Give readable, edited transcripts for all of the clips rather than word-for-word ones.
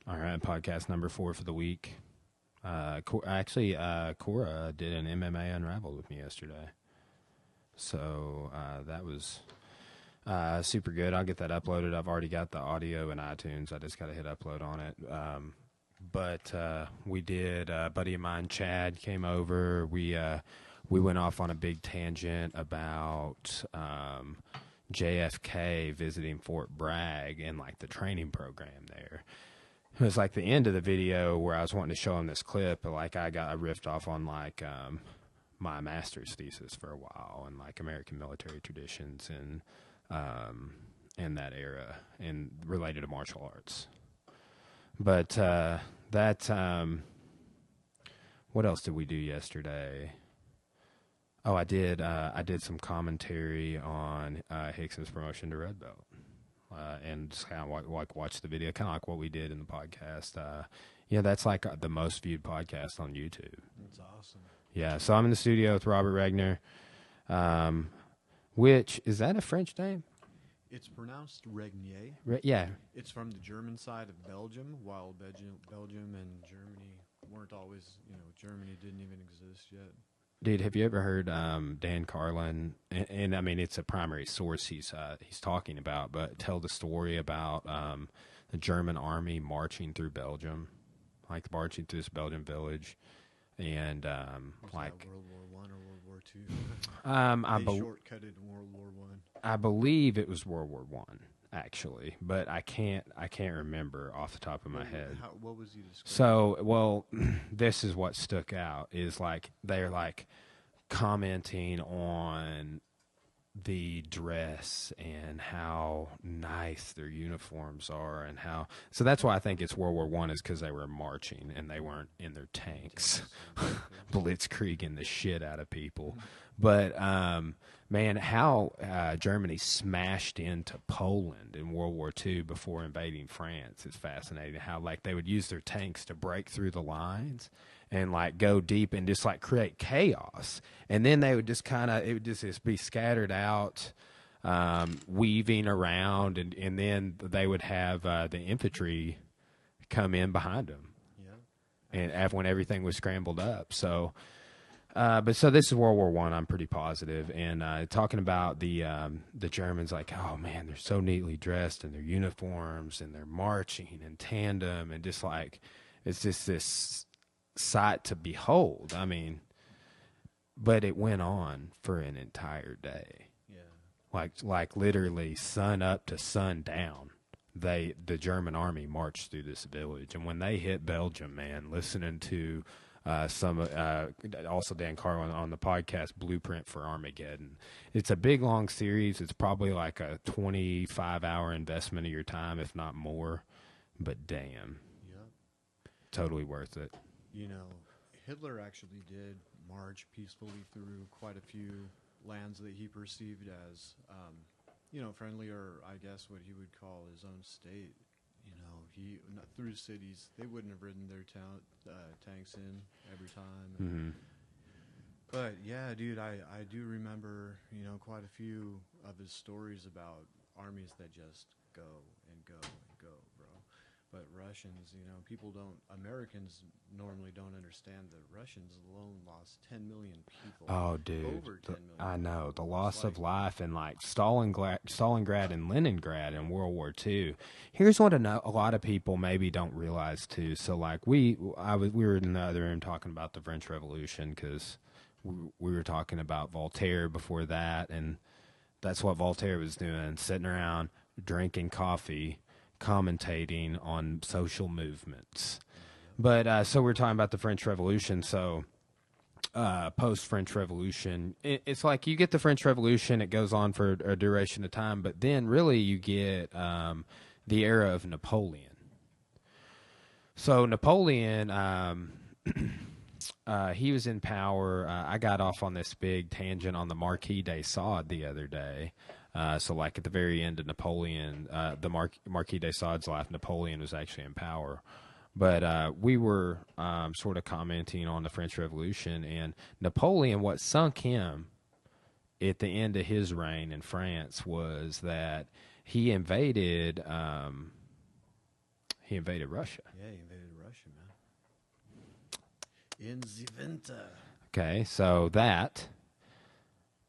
All right, podcast number 4 for the week. Cora did an MMA Unraveled with me yesterday. So that was super good. I'll get that uploaded. I've already got the audio in iTunes. I just got to hit upload on it. But we did, a buddy of mine, Chad, came over. We went off on a big tangent about JFK visiting Fort Bragg and like the training program there. It was like the end of the video where I was wanting to show him this clip, but like I riffed off on like my master's thesis for a while and like American military traditions and in that era and related to martial arts. But what else did we do yesterday? Oh, I did some commentary on Hickson's promotion to red belt. And just kind of like watch the video, kind of like what we did in the podcast. That's like the most viewed podcast on YouTube. That's awesome. Yeah, so I'm in the studio with Robert Regnier, which, is that a French name? It's pronounced Regnier. Yeah. It's from the German side of Belgium, while Belgium and Germany weren't always, Germany didn't even exist yet. Dude, have you ever heard Dan Carlin? And I mean, it's a primary source he's talking about, but tell the story about the German army marching through Belgium, like marching through this Belgian village, and like World War I or World War II. They shortcutted World War I. I believe it was World War I. Actually, but I can't remember off the top of my head. What was he describing? So, well, this is what stuck out is like they're like commenting on the dress and how nice their uniforms are and how. So that's why I think it's World War I is because they were marching and they weren't in their tanks, blitzkrieging the shit out of people. But man, how Germany smashed into Poland in World War II before invading France is fascinating. How like they would use their tanks to break through the lines and like go deep and just like create chaos, and then they would just it would just be scattered out, weaving around, and then they would have the infantry come in behind them, and when everything was scrambled up. So. But so this is World War I. I'm pretty positive, and talking about the Germans, like, oh man, they're so neatly dressed in their uniforms, and they're marching in tandem, and just like it's just this sight to behold. I mean, but it went on for an entire day. Yeah, like literally sun up to sun down. The German army marched through this village, and when they hit Belgium, man, listening to. Also Dan Carlin on the podcast Blueprint for Armageddon. It's a big long series. It's probably like a 25-hour investment of your time, if not more. But damn, totally worth it. Hitler actually did march peacefully through quite a few lands that he perceived as, friendly, or I guess what he would call his own state. He through cities, they wouldn't have ridden their tanks in every time. Mm-hmm. But yeah, dude, I do remember, quite a few of his stories about armies that just go and go and go, bro. But Russians, Americans normally don't understand that Russians alone lost 10 million people. Oh, dude. Over 10 million. I know. The loss of life in like Stalingrad and Leningrad in World War II. Here's what a lot of people maybe don't realize too. So like we were in the other room talking about the French Revolution because we were talking about Voltaire before that, and that's what Voltaire was doing, sitting around drinking coffee, commentating on social movements. But so we're talking about the French Revolution. So post-French Revolution, it's like you get the French Revolution, it goes on for a duration of time, but then really you get the era of Napoleon. So Napoleon, he was in power. I got off on this big tangent on the Marquis de Sade the other day. So like at the very end of Napoleon, the Marquis de Sade's life, Napoleon was actually in power. But we were sort of commenting on the French Revolution, and Napoleon, what sunk him at the end of his reign in France was that he invaded He invaded Russia. Yeah, he invaded Russia, man. In the winter. Okay, so that.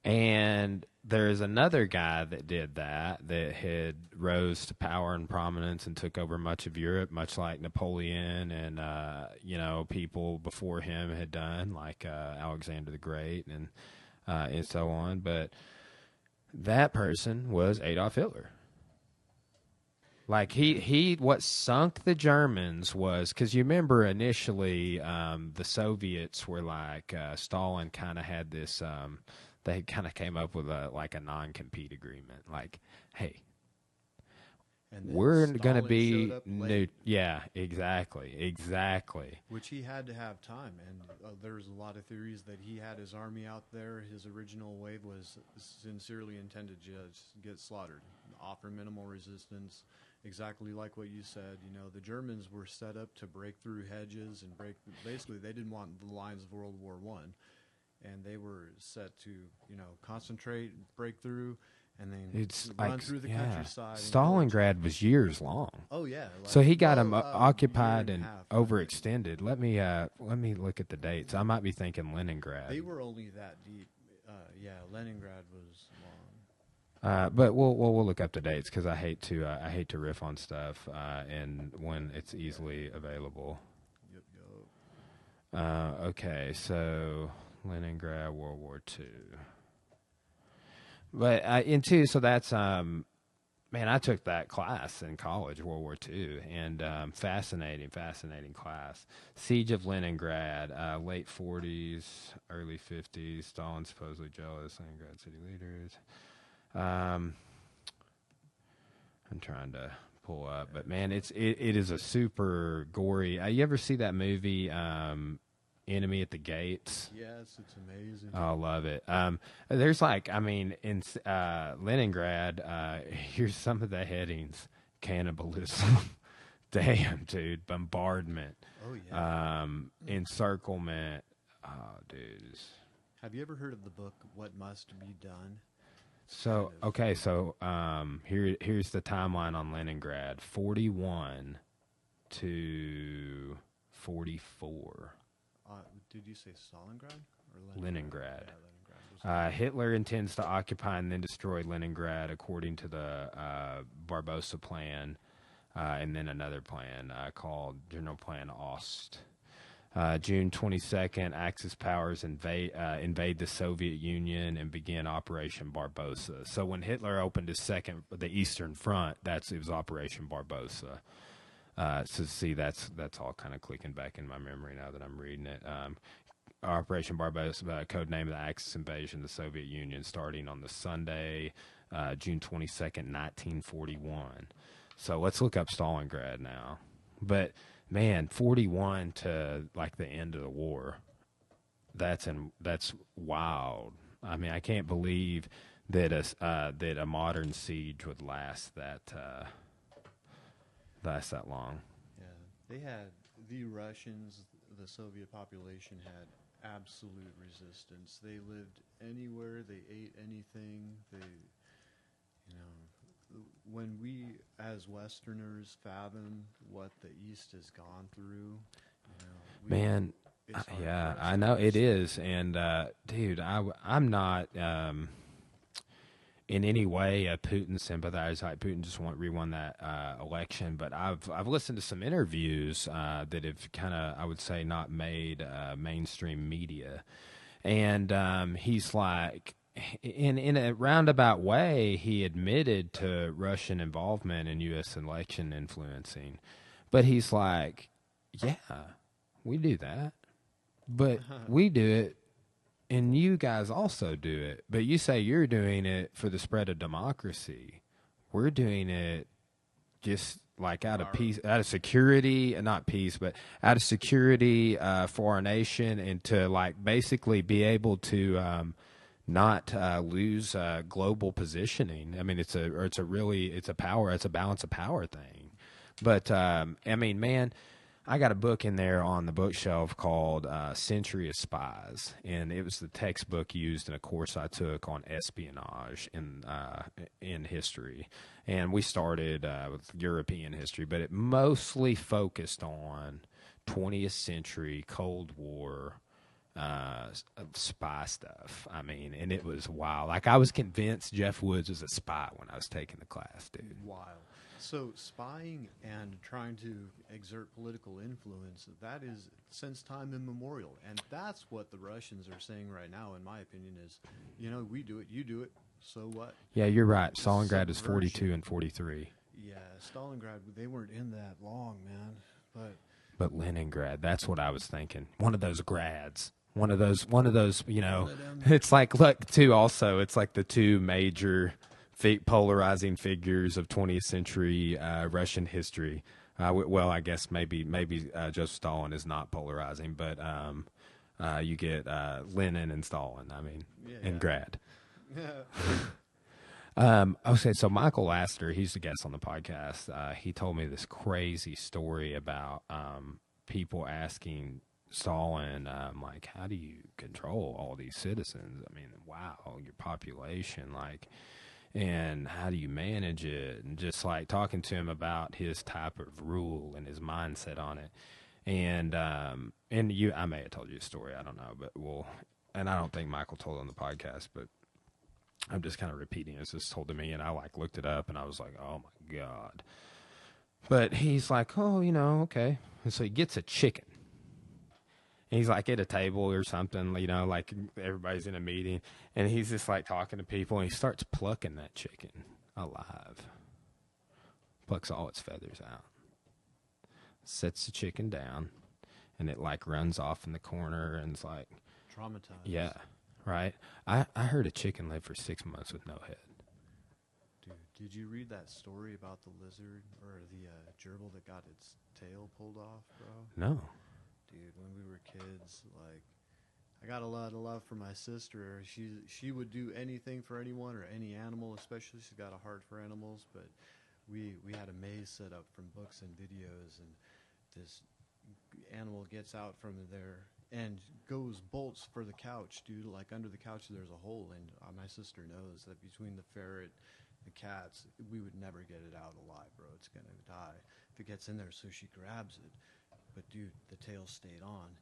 And there's another guy that did that had rose to power and prominence and took over much of Europe, much like Napoleon and people before him had done, like Alexander the Great and so on. But that person was Adolf Hitler. Like he what sunk the Germans was, because you remember initially the Soviets were like Stalin kind of had this. They kind of came up with a non-compete agreement. Like, hey, we're going to be new. Yeah, exactly. Which he had to have time, and there's a lot of theories that he had his army out there. His original wave was sincerely intended to just get slaughtered, offer minimal resistance. Exactly like what you said. You know, the Germans were set up to break through hedges and basically, they didn't want the lines of World War I. And they were set to, concentrate, break through, and then run through the countryside. Stalingrad was years long. Oh yeah. So he got them occupied and overextended. Let me look at the dates. I might be thinking Leningrad. They were only that deep. Leningrad was long. But we'll look up the dates, because I hate to riff on stuff and when it's easily available. Yep. Okay, so Leningrad, World War II. But so that's man, I took that class in college, World War II, and fascinating class. Siege of Leningrad, late 40s, early 50s. Stalin supposedly jealous. Leningrad city leaders. I'm trying to pull up, but man, it is a super gory. You ever see that movie? Enemy at the Gates. Yes, it's amazing. Oh, I love it. There's in Leningrad, here's some of the headings: cannibalism, damn, dude, bombardment, oh yeah, encirclement. Oh, dude. Have you ever heard of the book What Must Be Done? So here's the timeline on Leningrad: 41 to 44. Did you say Stalingrad or Leningrad? Yeah, Leningrad. Hitler intends to occupy and then destroy Leningrad according to the Barbarossa Plan, and then another plan called General Plan Ost. June 22nd, Axis powers invade the Soviet Union and begin Operation Barbarossa. So when Hitler opened the Eastern Front, it was Operation Barbarossa. So see, that's all kind of clicking back in my memory now that I'm reading it. Operation Barbarossa, code name of the Axis invasion of the Soviet Union, starting on the Sunday, June 22nd, 1941. So let's look up Stalingrad now. But man, 41 to like the end of the war. That's wild. I mean, I can't believe that a modern siege would last that long. Yeah, they had the Russians, the Soviet population had absolute resistance. They lived anywhere, they ate anything. When we as Westerners fathom what the East has gone through, man, yeah, I know it is. And dude, I'm not in any way a Putin sympathizer. Like, Putin just re-won that election, but I've listened to some interviews that have kind of, I would say, not made mainstream media, and he's like, in a roundabout way, he admitted to Russian involvement in U.S. election influencing, but he's like, yeah, we do that, but we do it. And you guys also do it, but you say you're doing it for the spread of democracy. We're doing it just like out of peace, out of security, not peace, but out of security for our nation, and to like basically be able to not lose global positioning. I mean, it's a balance of power thing. But I mean, man, I got a book in there on the bookshelf called Century of Spies, and it was the textbook used in a course I took on espionage in history. And we started with European history, but it mostly focused on 20th century Cold War spy stuff. I mean, and it was wild. Like, I was convinced Jeff Woods was a spy when I was taking the class, dude. Wild. So spying and trying to exert political influence, that is since time immemorial. And that's what the Russians are saying right now, in my opinion, is, we do it, you do it, so what? Yeah, you're right. Stalingrad is 42 and 43. Yeah, Stalingrad, they weren't in that long, man. But Leningrad, that's what I was thinking. One of those grads. One of those, it's like, look, too, also, it's like the two major polarizing figures of 20th century Russian history. Well, I guess maybe Joseph Stalin is not polarizing, but you get Lenin and Stalin. I mean, and Grad. Okay, so Michael Laster, he's the guest on the podcast. He told me this crazy story about people asking Stalin, like, how do you control all these citizens? I mean, wow, your population, like. And how do you manage it? And just like talking to him about his type of rule and his mindset on it. And I may have told you a story, I don't know, but and I don't think Michael told it on the podcast, but I'm just kind of repeating it. It's just told to me, and I like looked it up, and I was like, oh my God. But he's like, oh, okay. And so he gets a chicken. And he's like at a table or something, like everybody's in a meeting, and he's just like talking to people, and he starts plucking that chicken alive. Plucks all its feathers out. Sets the chicken down, and it like runs off in the corner, and it's like traumatized. Yeah, right. I heard a chicken lived for 6 months with no head. Dude, did you read that story about the lizard or the gerbil that got its tail pulled off, bro? No. Dude, when we were kids, like, I got a lot of love for my sister. She would do anything for anyone or any animal, especially. She's got a heart for animals. But we had a maze set up from books and videos, and this animal gets out from there and bolts for the couch, dude. Like, under the couch there's a hole, and my sister knows that between the ferret, the cats, we would never get it out alive, bro. It's gonna die if it gets in there. So she grabs it. But, dude, the tail stayed on.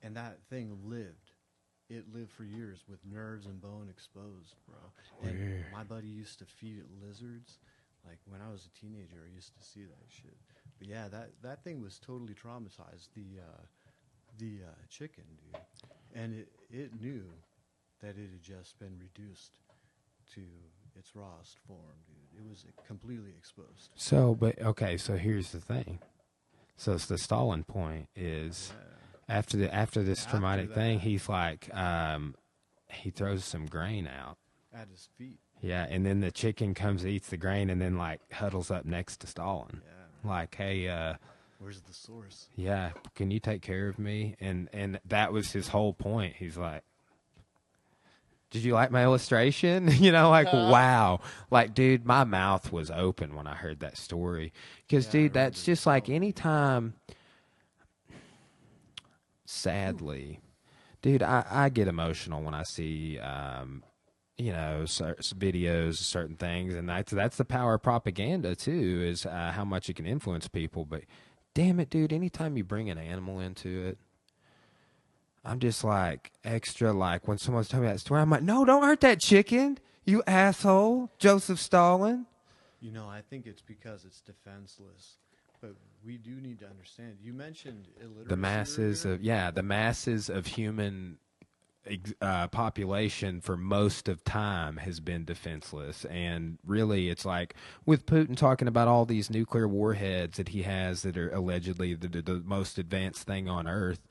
And that thing lived. It lived for years with nerves and bone exposed, bro. And Weird. my buddy used to feed it lizards. Like, when I was a teenager, I used to see that shit. But, yeah, that thing was totally traumatized, the chicken, dude. And it knew that it had just been reduced to its rawest form, dude. It was completely exposed. So here's the thing. So it's the Stalin point is after this traumatic thing, he's like, he throws some grain out at his feet. Yeah, and then the chicken comes, eats the grain, and then like huddles up next to Stalin. Yeah. Like, hey, where's the source? Yeah, can you take care of me? And that was his whole point. He's like, did you like my illustration? Wow. Like, dude, my mouth was open when I heard that story. Because, dude, that's just like anytime, sadly, dude, I get emotional when I see, videos, certain things. And that's the power of propaganda, too, is how much it can influence people. But, damn it, dude, anytime you bring an animal into it, I'm just like extra, like when someone's telling me that story, I'm like, no, don't hurt that chicken, you asshole, Joseph Stalin. I think it's because it's defenseless. But we do need to understand. You mentioned illiteracy. The masses of human population for most of time has been defenseless. And really, it's like with Putin talking about all these nuclear warheads that he has that are allegedly the most advanced thing on Earth.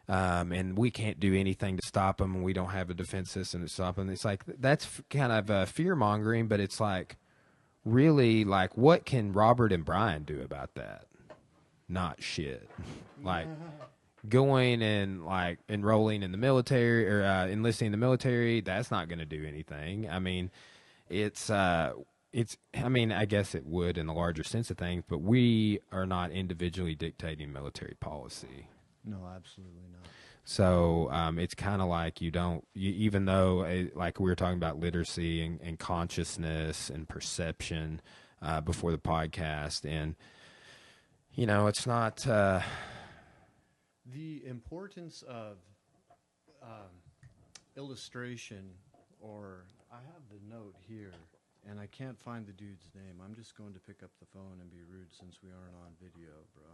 And we can't do anything to stop them, and we don't have a defense system to stop them. It's like, that's kind of fear-mongering, but it's like, really, like, what can Robert and Brian do about that? Not shit. Like, going and, like, enrolling in the military or enlisting in the military, that's not going to do anything. I mean, it's it's, I mean, I guess it would in the larger sense of things, but we are not individually dictating military policy. No, absolutely not. So it's kind of like even though, like we were talking about literacy and consciousness and perception before the podcast, and, it's not. The importance of illustration, or I have the note here, and I can't find the dude's name. I'm just going to pick up the phone and be rude since we aren't on video, bro.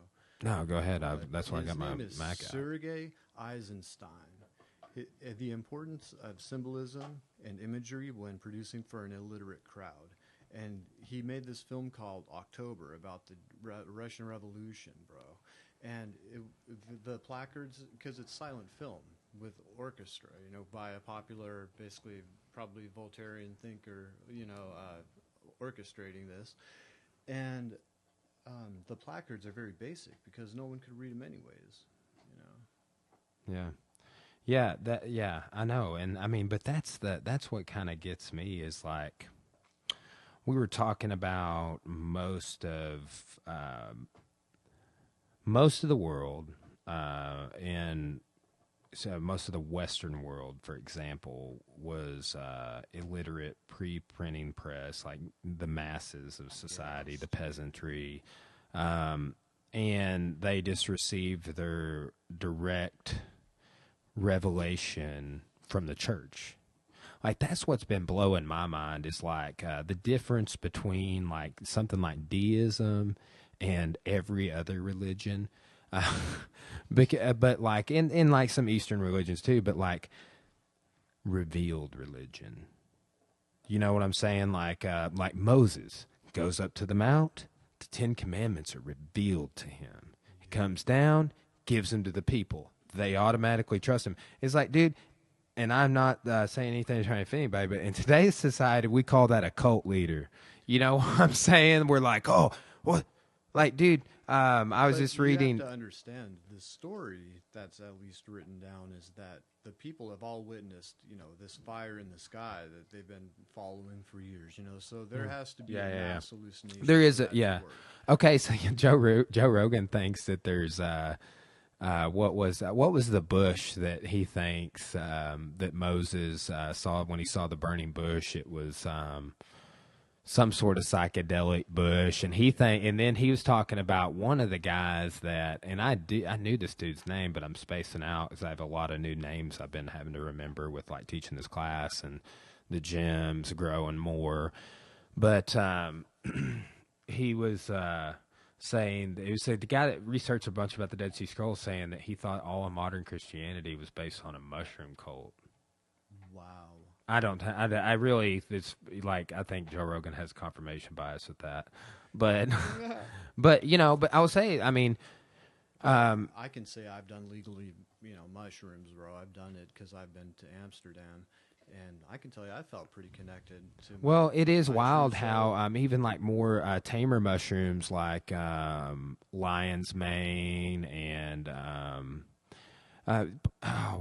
No, go ahead. That's why I His got my name is Mac out. Sergei Eisenstein. The importance of symbolism and imagery when producing for an illiterate crowd. And he made this film called October about the Russian Revolution, bro. And the placards, because it's silent film with orchestra, by a popular, basically probably Voltairean thinker, orchestrating this. And the placards are very basic because no one could read them anyways, Yeah, I know. And I mean, but that's what kind of gets me is like, we were talking about most of the world, and so most of the Western world, for example, was illiterate pre-printing press, like the masses of society, the peasantry, and they just received their direct revelation from the church. Like, that's what's been blowing my mind is like the difference between like something like deism and every other religion. But like in like some Eastern religions too, but like revealed religion. You know what I'm saying? Like Moses goes up to the mount, the 10 Commandments are revealed to him. He comes down, gives them to the people. They automatically trust him. It's like, dude, and I'm not saying anything to try to offend anybody, but in today's society, we call that a cult leader. You know what I'm saying? We're like, oh, what? Like, dude, I was just reading. You have to understand the story that's at least written down is that the people have all witnessed, this fire in the sky that they've been following for years. So there has to be a mass hallucination. There is Okay, so Joe Rogan thinks that there's what was the bush that he thinks that Moses saw when he saw the burning bush? It was some sort of psychedelic bush, and and then he was talking about one of the guys that, and I knew this dude's name, but I'm spacing out because I have a lot of new names I've been having to remember with like teaching this class and the gym's growing more. But he was saying, it was the guy that researched a bunch about the Dead Sea Scrolls, saying that he thought all of modern Christianity was based on a mushroom cult. Wow. I really, it's like, I think Joe Rogan has confirmation bias with that. But, but I will say, I mean, I can say I've done legally, mushrooms, bro. I've done it because I've been to Amsterdam. And I can tell you, I felt pretty connected to. Well, it is wild how even like more tamer mushrooms like lion's mane and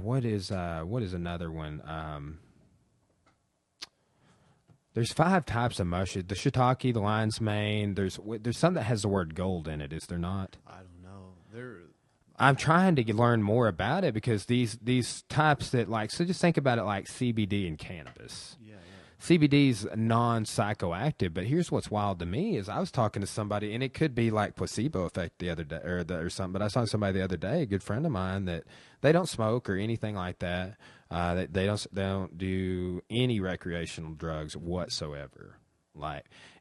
what is another one? There's 5 types of mushrooms: the shiitake, the lion's mane. There's some that has the word gold in it. Is there not? I don't know. I'm trying to learn more about it because these types that like, so just think about it like CBD and cannabis. Yeah. CBD's non-psychoactive, but here's what's wild to me is I was talking to somebody, and it could be like placebo effect the other day or something, but I saw somebody the other day, a good friend of mine, that they don't smoke or anything like that. They don't do any recreational drugs whatsoever.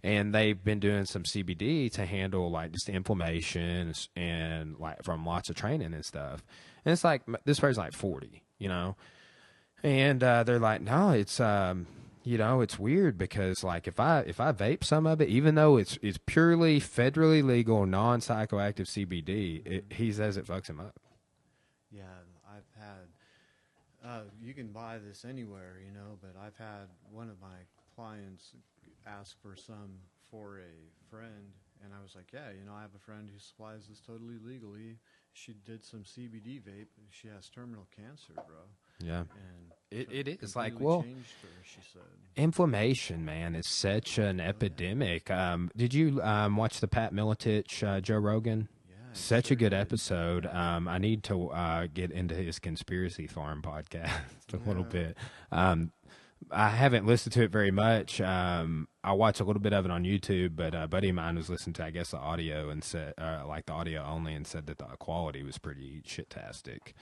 And they've been doing some CBD to handle like just inflammation and like from lots of training and stuff. And it's like, this person's like 40, and they're like, no, it's it's weird because like if I vape some of it, even though it's purely federally legal non-psychoactive CBD, he says it fucks him up. Yeah, I've had. You can buy this anywhere, but I've had one of my clients ask for some for a friend, and I was like, yeah, I have a friend who supplies this totally legally. She did some CBD vape. She has terminal cancer, bro. Yeah. and It is like, completely well, changed her. She said, inflammation, man, is such an epidemic. Did you watch the Pat Miletich, Joe Rogan? "Yeah, I Such a sure good did." episode. I need to get into his conspiracy farm podcast a little Yeah. bit. I haven't listened to it very much. I watch a little bit of it on YouTube, but a buddy of mine was listening to, I guess, the audio and said, like the audio only, and said that the quality was pretty shit-tastic.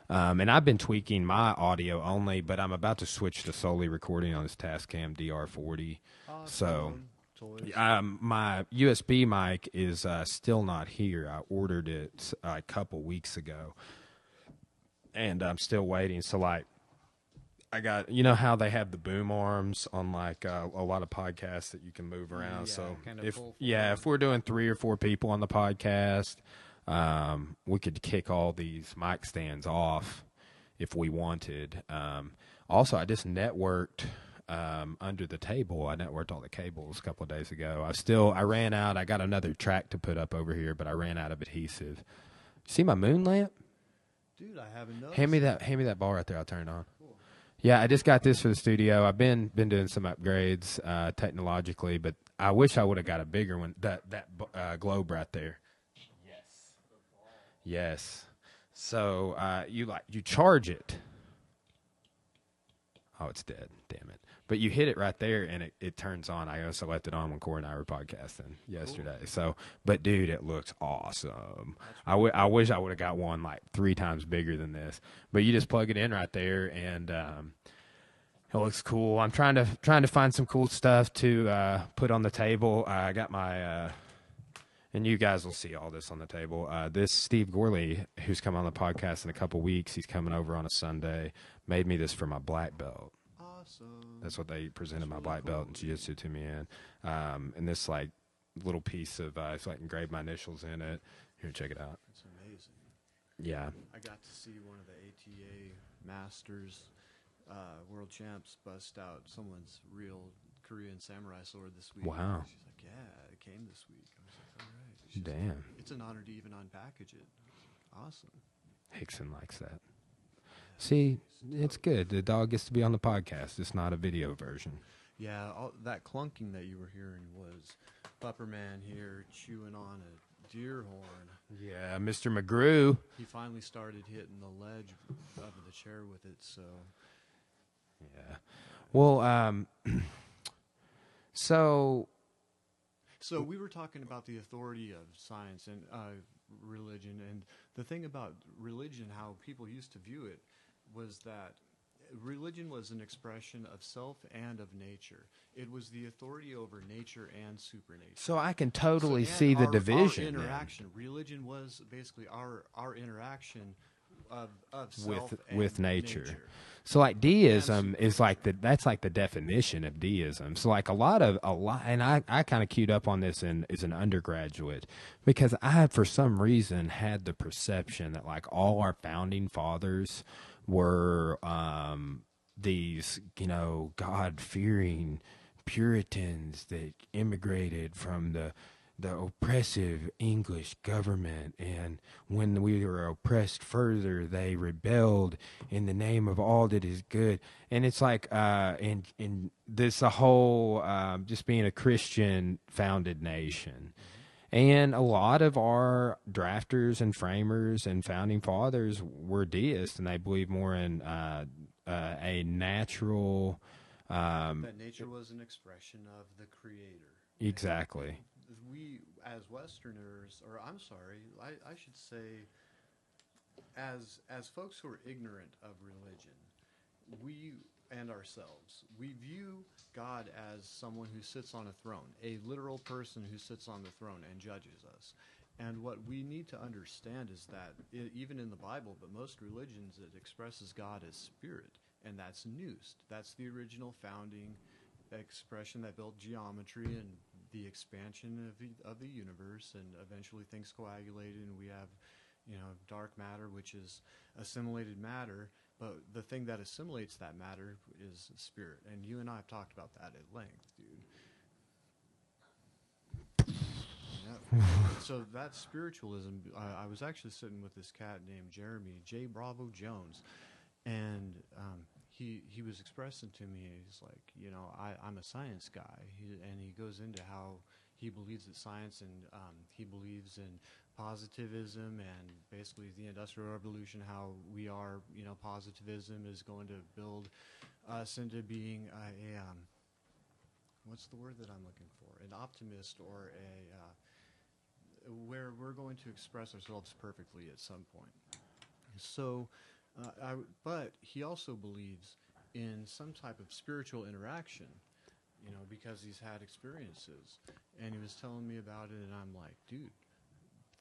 And I've been tweaking my audio only, but I'm about to switch to solely recording on this Tascam DR40. So, Awesome. Toys. my USB mic is still not here. I ordered it a couple weeks ago, and I'm still waiting. So, like, I got, you know how they have the boom arms on like a lot of podcasts that you can move around. Yeah, so kinda if pull if we're doing 3 or 4 people on the podcast, we could kick all these mic stands off if we wanted. Also, I just networked under the table. I networked all the cables a couple of days ago. I ran out. I got another track to put up over here, but I ran out of adhesive. See my moon lamp? Dude, I haven't noticed. Hand me that ball right there. I'll turn it on. Yeah, I just got this for the studio. I've been doing some upgrades technologically, but I wish I would have got a bigger one. That globe right there. Yes. So you charge it. Oh, it's dead. Damn it. But you hit it right there, and it turns on. I also left it on when Corey and I were podcasting yesterday. Cool. So, but dude, it looks awesome. I wish I would have got one like 3 times bigger than this. But you just plug it in right there, and it looks cool. I'm trying to find some cool stuff to put on the table. I got my and you guys will see all this on the table. This Steve Gorley, who's come on the podcast in a couple weeks, he's coming over on a Sunday, made me this for my black belt. Awesome. That's what they presented That's my really black cool. belt and jiu-jitsu to me in. And this like little piece of so I can engrave my initials in it. Here, check it out. It's amazing. Yeah. I got to see one of the ATA Masters world champs bust out someone's real Korean samurai sword this week. Wow. She's like, yeah, it came this week. I was like, all right. She's Damn. like, it's an honor to even unpackage it. Awesome. Hickson likes that. See, it's good. The dog gets to be on the podcast. It's not a video version. Yeah, that clunking that you were hearing was Pupperman here chewing on a deer horn. Yeah, Mr. McGrew. He finally started hitting the ledge of the chair with it, so. Yeah. Well, so we were talking about the authority of science and religion, and the thing about religion, how people used to view it, was that religion was an expression of self and of nature. It was the authority over nature and supernature. So I can totally So, see the our division interaction. Religion was basically our interaction of self with and nature. So like deism is like that's like the definition of deism. So like a lot, and I kind of queued up on this as an undergraduate because I for some reason had the perception that like all our founding fathers were these, God-fearing Puritans that immigrated from the oppressive English government, and when we were oppressed further, they rebelled in the name of all that is good. And it's like, in this a whole just being a Christian founded nation. And a lot of our drafters and framers and founding fathers were deists, and they believed more in a natural. That nature was an expression of the Creator. Exactly. We, as Westerners, or I'm sorry, I should say, as folks who are ignorant of religion, we and ourselves, we view God as someone who sits on a throne, a literal person who sits on the throne and judges us. And what we need to understand is that even in the Bible, but most religions, it expresses God as spirit, and that's nous. That's the original founding expression that built geometry and the expansion of the universe, and eventually things coagulated, and we have, dark matter, which is assimilated matter. But the thing that assimilates that matter is spirit, and you and I have talked about that at length, dude. Yeah. So that spiritualism, I was actually sitting with this cat named Jeremy J. Bravo Jones, And he was expressing to me, he's like, I'm a science guy, and he goes into how he believes in science, and he believes in positivism and basically the Industrial Revolution, how we are, positivism is going to build us into being what's the word that I'm looking for? An optimist, or where we're going to express ourselves perfectly at some point. So, but he also believes in some type of spiritual interaction, because he's had experiences. And he was telling me about it, and I'm like, dude,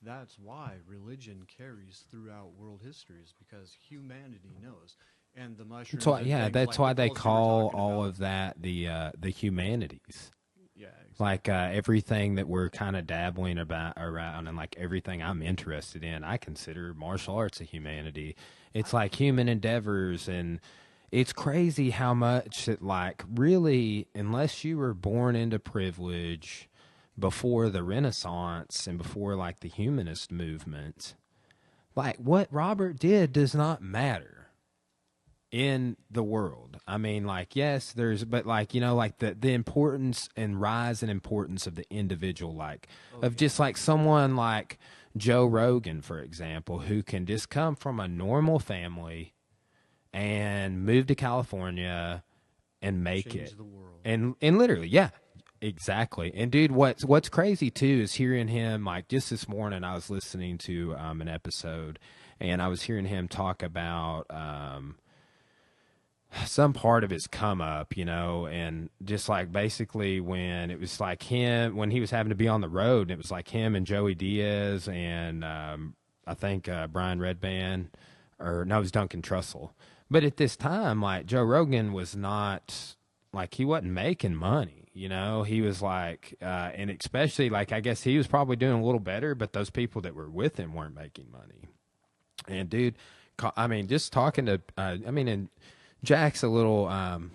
that's why religion carries throughout world history, is because humanity knows. And the mushrooms. That's why, and yeah, things that's like why the they cults you were call talking all about. of that the humanities. Yeah, Like exactly. everything that we're kind of dabbling about around, and like everything I'm interested in, I consider martial arts a humanity. It's like human endeavors, and it's crazy how much that, like, really, unless you were born into privilege before the Renaissance and before like the humanist movement, like what Robert did does not matter in the world. I mean, like, yes, but like, like the importance and rise and importance of the individual, like, Oh of yeah. just like someone like Joe Rogan, for example, who can just come from a normal family and move to California and make Change it. the world. And literally, yeah. Exactly. And dude, what's crazy too is hearing him, like, just this morning I was listening to an episode, and I was hearing him talk about some part of his come up, and just like basically when it was like him, when he was having to be on the road, and it was like him and Joey Diaz and I think Brian Redband, or no, it was Duncan Trussell. But at this time, like, Joe Rogan was not, like, he wasn't making money, he was like, and especially, like, I guess he was probably doing a little better, but those people that were with him weren't making money. And dude, I mean, just talking to, and Jack's a little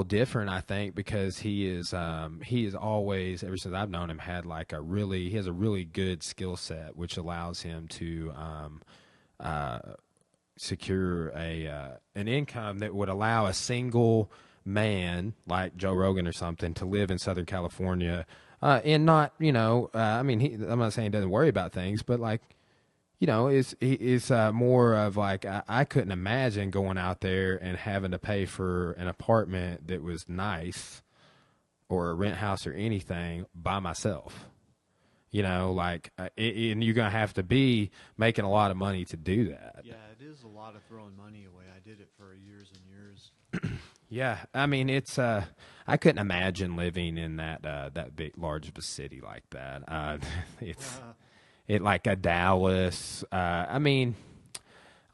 different, I think, because he is always, ever since I've known him, had like he has a really good skill set, which allows him to secure an income that would allow a single man like Joe Rogan or something to live in Southern California, and not, I'm not saying he doesn't worry about things, but like, is more of like, I couldn't imagine going out there and having to pay for an apartment that was nice or a rent house or anything by myself. Like, and you're gonna have to be making a lot of money to do that. Yeah, it is a lot of throwing money away. I did it for years and years. Yeah, I mean, it's I couldn't imagine living in that big, large of a city like that. It's it like a Dallas. I mean,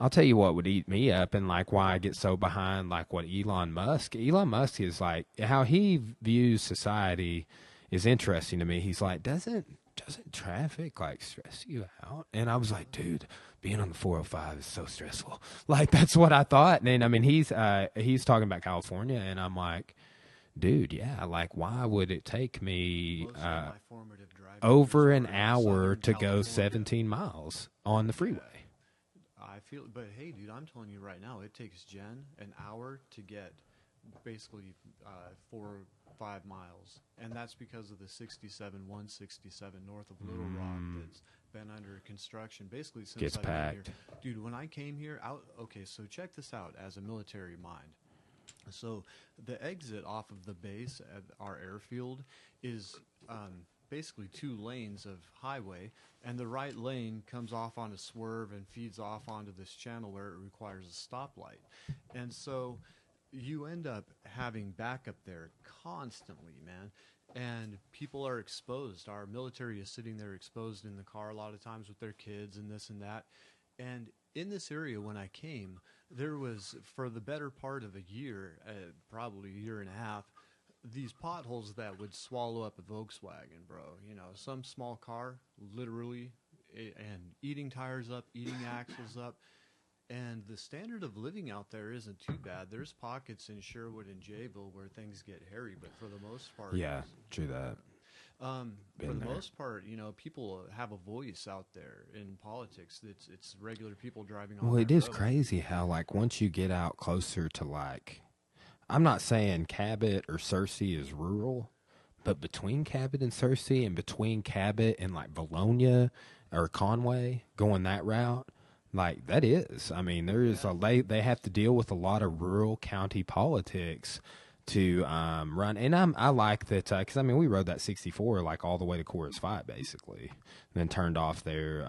I'll tell you what would eat me up, and like why I get so behind like what Elon Musk. Elon Musk is like, how he views society is interesting to me. He's like, doesn't traffic like stress you out? And I was like, dude, being on the 405 is so stressful. Like, that's what I thought. And then, I mean, he's talking about California, and I'm like, dude, yeah, like, why would it take me Most of my formative driving years over were an in hour Southern to go California. 17 miles on the freeway? I feel, but hey, dude, I'm telling you right now, it takes Jen an hour to get basically 4 or 5 miles, and that's because of the 167 north of Little Rock that's been under construction basically since Gets I've been here. packed. Dude, when I came here, okay, so check this out as a military mind. So the exit off of the base at our airfield is basically 2 lanes of highway, and the right lane comes off on a swerve and feeds off onto this channel where it requires a stoplight. And so you end up having backup there constantly, man. And people are exposed. Our military is sitting there exposed in the car a lot of times with their kids and this and that. And in this area, when I came, there was, for the better part of a year, probably a year and a half, these potholes that would swallow up a Volkswagen, bro. Some small car, literally, and eating tires up, eating axles up. And the standard of living out there isn't too bad. There's pockets in Sherwood and Jayville where things get hairy, but for the most part, Yeah, true that. For Been the there. most part, people have a voice out there in politics. It's regular people driving on Well, it that is road. crazy how like once you get out closer to like, I'm not saying Cabot or Searcy is rural, but between Cabot and Searcy and between Cabot and like Bologna or Conway going that route, like that is. I mean, there is Yeah. they have to deal with a lot of rural county politics to run. And I like that because I mean we rode that 64 like all the way to Chorus 5 basically, and then turned off there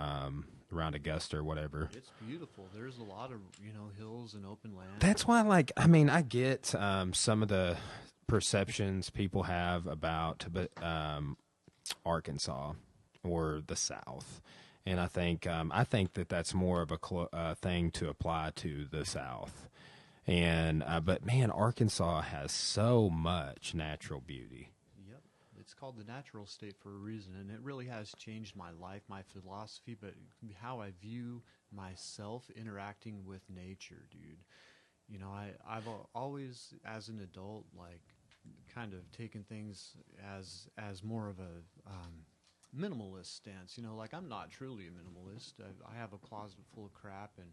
around Augusta or whatever. It's beautiful. There's a lot of hills and open land. That's why, like, I mean, I get some of the perceptions people have about Arkansas or the South, and I think that that's more of a thing to apply to the South. And but man, Arkansas has so much natural beauty. Yep. It's called the natural state for a reason, and it really has changed my life, my philosophy, but how I view myself interacting with nature, dude. I've always, as an adult, like kind of taken things as more of a minimalist stance. Like I'm not truly a minimalist. I have a closet full of crap and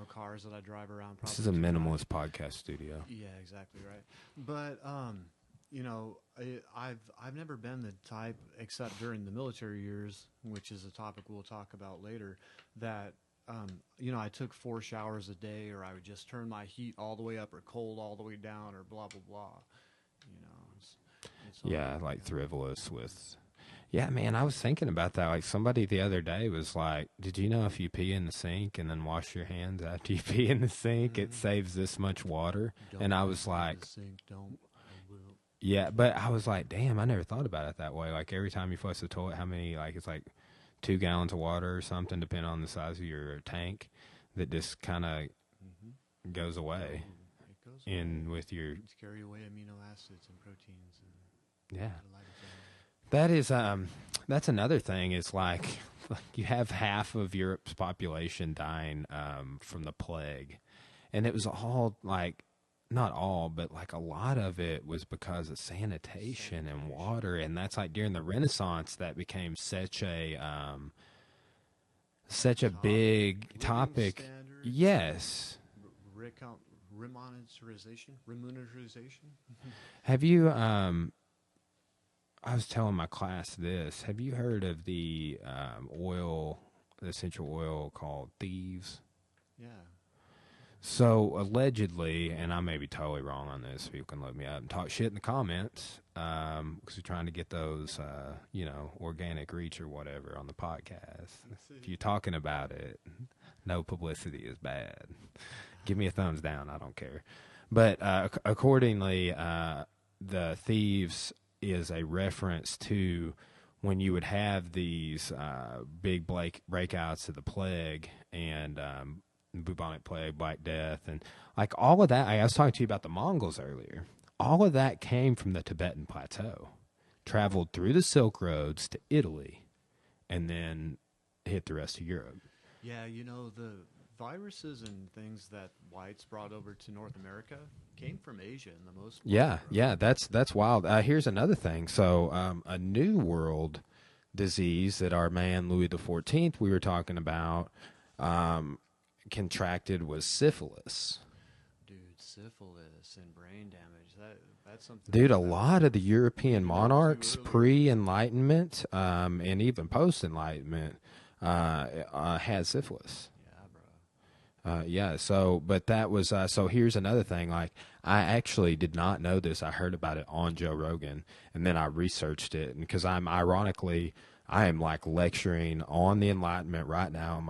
cars that I drive around. This Probably is a too much. minimalist podcast studio. Yeah, exactly right. But I've never been the type, except during the military years, which is a topic we'll talk about later, that I took 4 showers a day, or I would just turn my heat all the way up or cold all the way down, or blah blah blah. It's Yeah, like frivolous with. Yeah, man, I was thinking about that. Like somebody the other day was like, "Did you know if you pee in the sink and then wash your hands after you pee in the sink, it saves this much water?" Don't And I piss was in like, the sink, don't. I will. "Yeah," but I was like, "Damn, I never thought about it that way." Like every time you flush the toilet, how many? Like it's like 2 gallons of water or something, depending on the size of your tank, that just kind of goes away. It goes In with your to carry away amino acids and proteins and yeah. liposome. That is that's another thing is like you have half of Europe's population dying from the plague, and it was all like not all but like a lot of it was because of sanitation and water, and that's like during the Renaissance that became such a big topic. Standards, Yes. remunerarization. Have you I was telling my class this. Have you heard of the the essential oil called Thieves? Yeah. So allegedly, and I may be totally wrong on this, people can look me up and talk shit in the comments because we're trying to get those, organic reach or whatever on the podcast. If you're talking about it, no publicity is bad. Give me a thumbs down. I don't care. But accordingly, the Thieves is a reference to when you would have these big breakouts of the plague and bubonic plague, Black Death, and like all of that. I was talking to you about the Mongols earlier. All of that came from the Tibetan Plateau, traveled through the Silk Roads to Italy, and then hit the rest of Europe. Yeah, the viruses and things that whites brought over to North America came from Asia in the most part. Yeah, that's wild. Here's another thing. So, a New World disease that our man Louis XIV we were talking about contracted was syphilis. Dude, syphilis and brain damage. That's something. Dude, a lot of the European monarchs pre-Enlightenment and even post-Enlightenment had syphilis. Yeah, so, but that was, so here's another thing. Like, I actually did not know this. I heard about it on Joe Rogan, and then I researched it. And because I am like lecturing on the Enlightenment right now in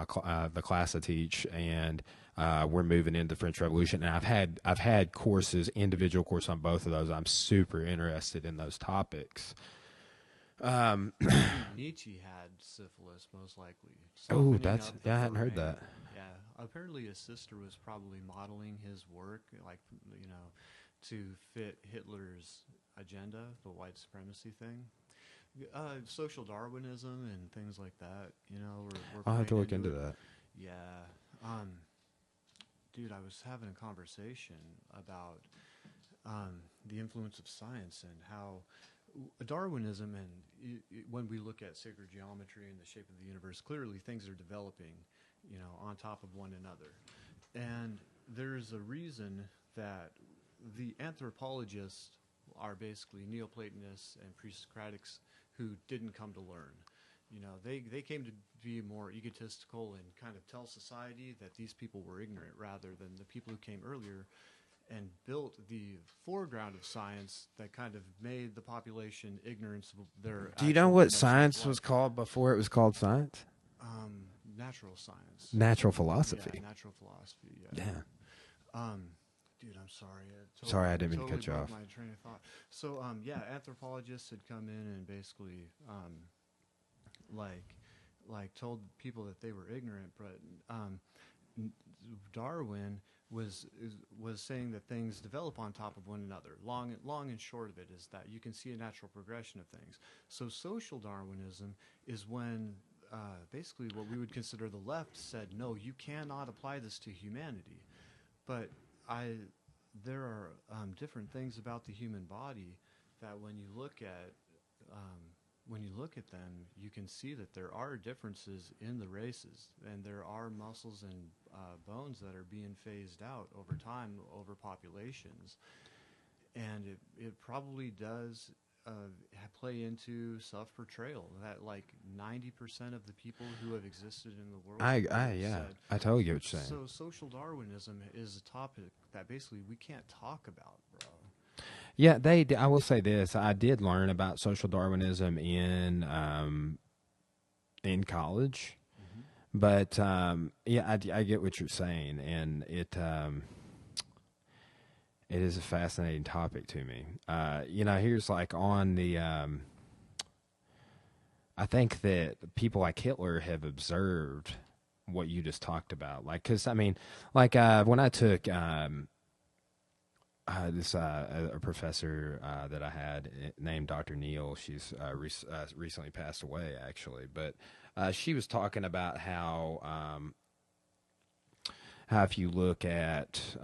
the class I teach, and we're moving into the French Revolution. And I've had individual courses on both of those. I'm super interested in those topics. Nietzsche had syphilis, most likely. Oh, I hadn't heard that. Yeah, apparently his sister was probably modeling his work, like to fit Hitler's agenda, the white supremacy thing, social Darwinism and things like that. I'll have to look into that. Yeah, dude, I was having a conversation about the influence of science and how Darwinism, and when we look at sacred geometry and the shape of the universe, clearly things are developing, on top of one another. And there's a reason that the anthropologists are basically Neoplatonists and pre-Socratics who didn't come to learn. They came to be more egotistical and kind of tell society that these people were ignorant rather than the people who came earlier and built the foreground of science that kind of made the population ignorant of their. Do you know what science was called before it was called science? Natural science. Natural philosophy. Yeah, natural philosophy. Yeah. Dude, I'm sorry. Sorry, I didn't mean to cut you broke off. My train of thought. So, anthropologists had come in and basically, like told people that they were ignorant, but Darwin was saying that things develop on top of one another. Long and short of it is that you can see a natural progression of things. So social Darwinism is when basically what we would consider the left said, no, you cannot apply this to humanity. But there are different things about the human body that when you look at them, you can see that there are differences in the races, and there are muscles and bones that are being phased out over time, over populations, and it probably does play into self-portrayal. That like 90% of the people who have existed in the world, I totally get what you're saying. So social Darwinism is a topic that basically we can't talk about, bro. Yeah, I will say this: I did learn about social Darwinism in college, but I get what you're saying, and it is a fascinating topic to me. Here's like on the. I think that people like Hitler have observed what you just talked about, like because I mean, like when I took. A professor that I had named Dr. Neal. She's recently passed away, actually. But she was talking about how if you look at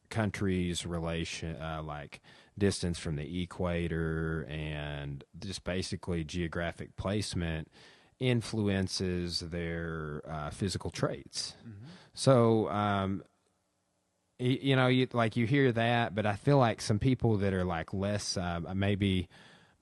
countries' relation, like distance from the equator and just basically geographic placement, influences their physical traits. Mm-hmm. So. You hear that, but I feel like some people that are like less, maybe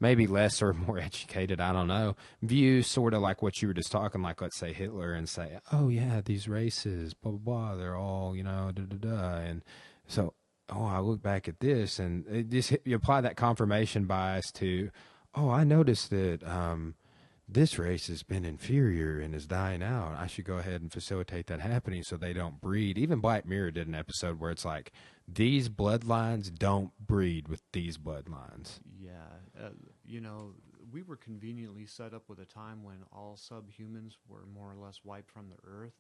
less or more educated, I don't know, view sort of like what you were just talking, like let's say Hitler, and say, oh yeah, these races, blah blah blah, they're all da da da, and so I look back at this, and it just you apply that confirmation bias to, I noticed that this race has been inferior and is dying out. I should go ahead and facilitate that happening so they don't breed. Even Black Mirror did an episode where it's like, these bloodlines don't breed with these bloodlines. Yeah. We were conveniently set up with a time when all subhumans were more or less wiped from the earth.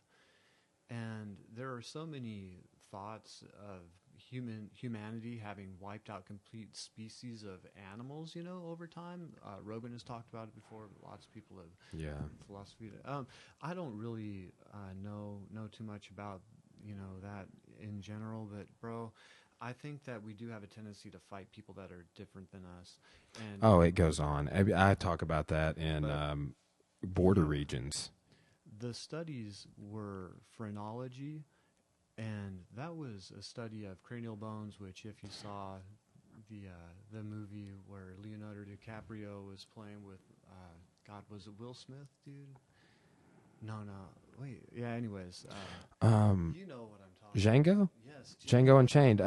And there are so many thoughts of humanity having wiped out complete species of animals, over time. Rogan has talked about it before. Lots of people have philosophy. I don't really know too much about that in general, but bro, I think that we do have a tendency to fight people that are different than us. And it goes on. I talk about that in border regions. The studies were phrenology, and that was a study of cranial bones, which if you saw the movie where Leonardo DiCaprio was playing with, was it Will Smith, dude? No, wait, yeah, anyways. You know what I'm talking Django? about. Yes. Django Unchained.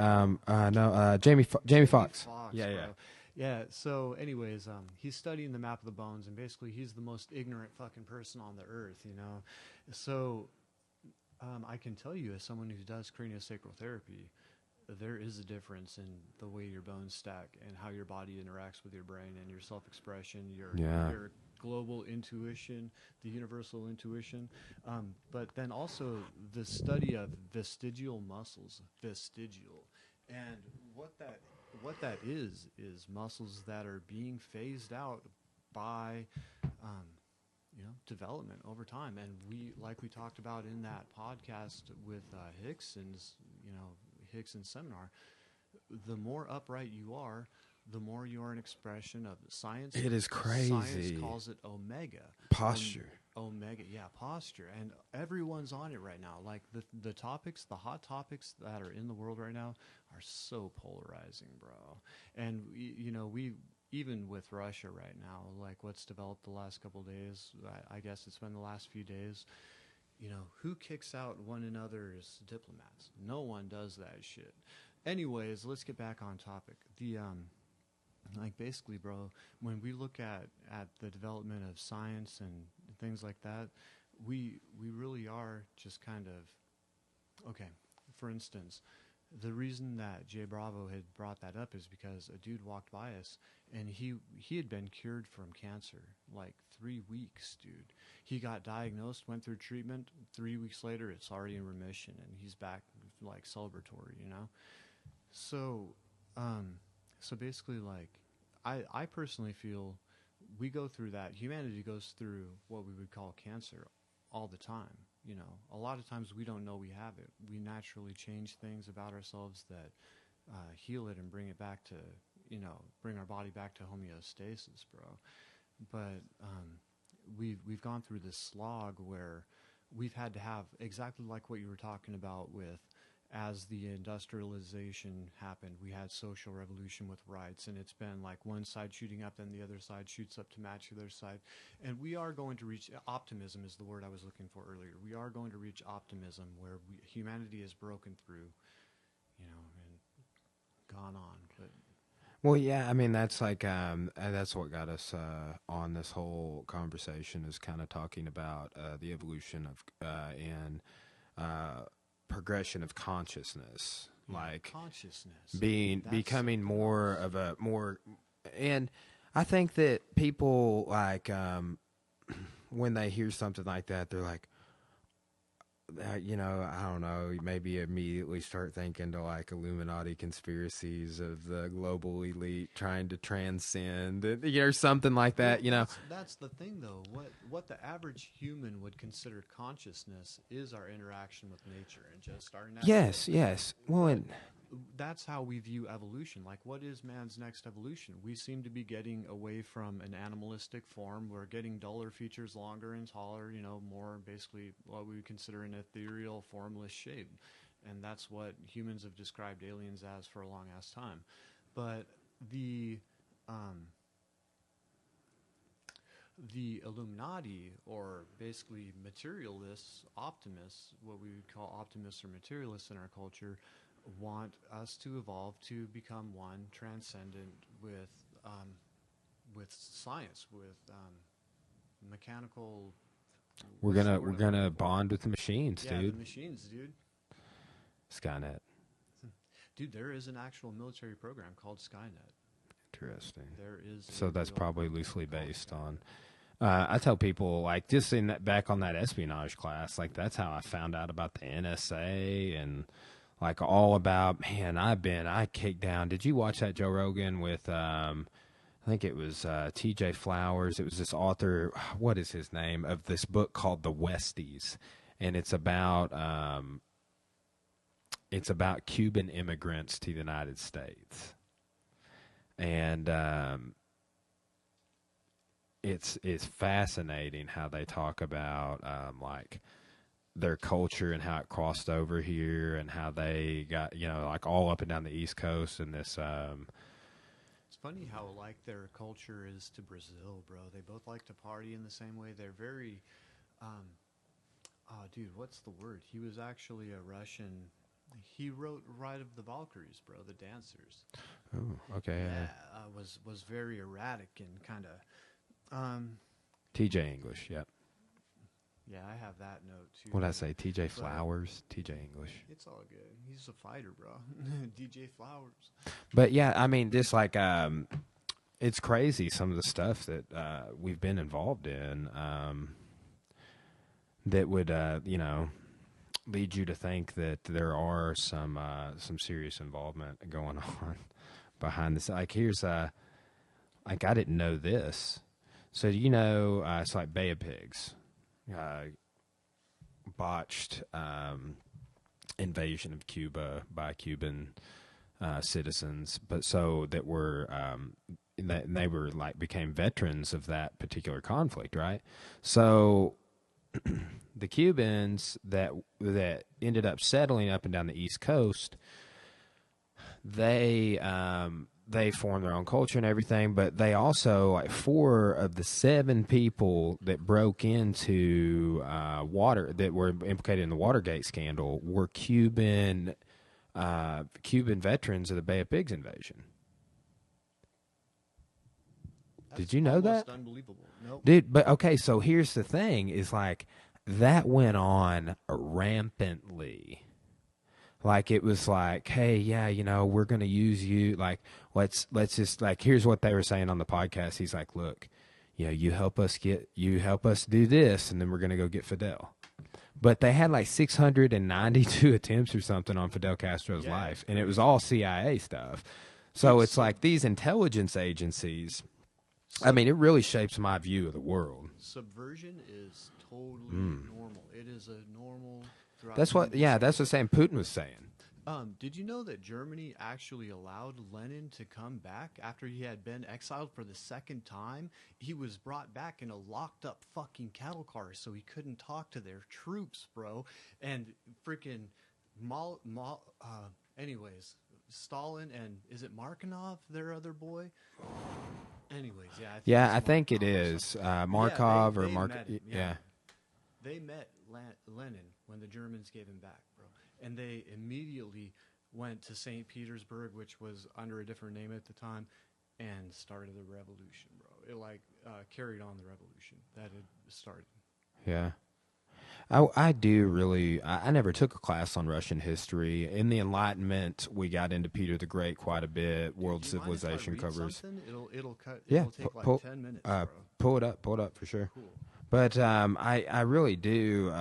Jamie Foxx. Yeah, bro. Yeah, so anyways, he's studying the map of the bones, and basically he's the most ignorant fucking person on the earth, So I can tell you, as someone who does craniosacral therapy, there is a difference in the way your bones stack and how your body interacts with your brain and your self-expression, your global intuition, the universal intuition, but then also the study of vestigial muscles, and what that is muscles that are being phased out by development over time. And we talked about in that podcast with Hickson's seminar, the more upright you are, the more you are an expression of science. It is Science crazy. calls it omega. Posture. Omega, yeah, posture, and everyone's on it right now. Like the topics, the hot topics that are in the world right now are so polarizing, bro. And we even with Russia right now, like what's developed the last couple of days, I guess it's been the last few days. Who kicks out one another's diplomats? No one does that shit. Anyways, let's get back on topic. Like basically, bro, when we look at the development of science and things like that, we really are just kind of okay. For instance, the reason that Jay Bravo had brought that up is because a dude walked by us and he had been cured from cancer like 3 weeks, dude. He got diagnosed, went through treatment. 3 weeks later, it's already in remission, and he's back like celebratory. So, so basically, like, I personally feel we go through that. Humanity goes through what we would call cancer all the time. A lot of times we don't know we have it. We naturally change things about ourselves that heal it and bring it back to, bring our body back to homeostasis, bro. But we've gone through this slog where we've had to have exactly like what you were talking about with as the industrialization happened, we had social revolution with rights, and it's been like one side shooting up, then the other side shoots up to match the other side. And we are going to reach optimism is the word I was looking for earlier. We are going to reach optimism where humanity has broken through, and gone on. But Well, yeah, I mean that's like that's what got us on this whole conversation is kind of talking about the evolution of and progression of consciousness, like consciousness becoming more of a more, and I think that people like when they hear something like that, they're like, I don't know, maybe immediately start thinking to like Illuminati conspiracies of the global elite trying to transcend, or something like that. That's the thing, though. What the average human would consider consciousness is our interaction with nature and just our natural. Yes. Well, and that's how we view evolution. Like, what is man's next evolution? We seem to be getting away from an animalistic form. We're getting duller features, longer and taller, more basically what we would consider an ethereal, formless shape. And that's what humans have described aliens as for a long ass time. But the Illuminati, or basically materialists, optimists, what we would call optimists or materialists in our culture, want us to evolve to become one transcendent with science, with mechanical. we're gonna bond with the machines, yeah, dude. the machines, dude. Skynet. Dude, there is an actual military program called Skynet. Interesting. There is. So that's probably loosely based on. I tell people, like, just in that back on that espionage class, like that's how I found out about the NSA and like all about, man, I kicked down. Did you watch that Joe Rogan with I think it was TJ Flowers. It was this author, what is his name, of this book called The Westies, and it's about Cuban immigrants to the United States. And it's fascinating how they talk about like their culture and how it crossed over here and how they got like all up and down the East Coast and this. It's funny how like their culture is to Brazil, bro. They both like to party in the same way. They're very, oh, dude, what's the word? He was actually a Russian. He wrote Ride of the Valkyries, bro. The dancers. Oh, okay. Yeah, was very erratic and kind of. TJ English, yep. Yeah, I have that note too. What did I say? TJ Flowers, TJ English. It's all good. He's a fighter, bro. DJ Flowers. But yeah, I mean, just like it's crazy some of the stuff that we've been involved in that would lead you to think that there are some serious involvement going on behind this. Like here's like I didn't know this. So it's like Bay of Pigs, botched invasion of Cuba by Cuban citizens, but so that were that they were like became veterans of that particular conflict, right? So the Cubans that ended up settling up and down the East Coast, they formed their own culture and everything, but they also, like, 4 of the 7 people that broke into water that were implicated in the Watergate scandal were Cuban veterans of the Bay of Pigs invasion. Did you know that? Unbelievable. Nope. Dude, but okay, so here's the thing is like that went on rampantly. Like it was like, hey, yeah, you know, we're going to use you. Like, let's just like, here's what they were saying on the podcast. He's like, look, you know, you help us do this, and then we're going to go get Fidel. But they had like 692 attempts or something on Fidel Castro's life, and it was all CIA stuff. So it's like these intelligence agencies. I mean, it really shapes my view of the world. Subversion is totally normal. It is a normal. That's what Sam Putin was saying. Did you know that Germany actually allowed Lenin to come back after he had been exiled for the second time? He was brought back in a locked up fucking cattle car so he couldn't talk to their troops, bro. And freaking anyways, Stalin and is it Markanov, their other boy? Anyways, I think it is Markov or Mark. Yeah. They met Lenin when the Germans gave him back, bro. And they immediately went to St. Petersburg, which was under a different name at the time, and started the revolution, bro. It carried on the revolution that had started. Yeah. I do really. I never took a class on Russian history. In the Enlightenment, we got into Peter the Great quite a bit. World Civilization covers. It'll take like 10 minutes. Bro. Pull it up for sure. Cool. But I really do.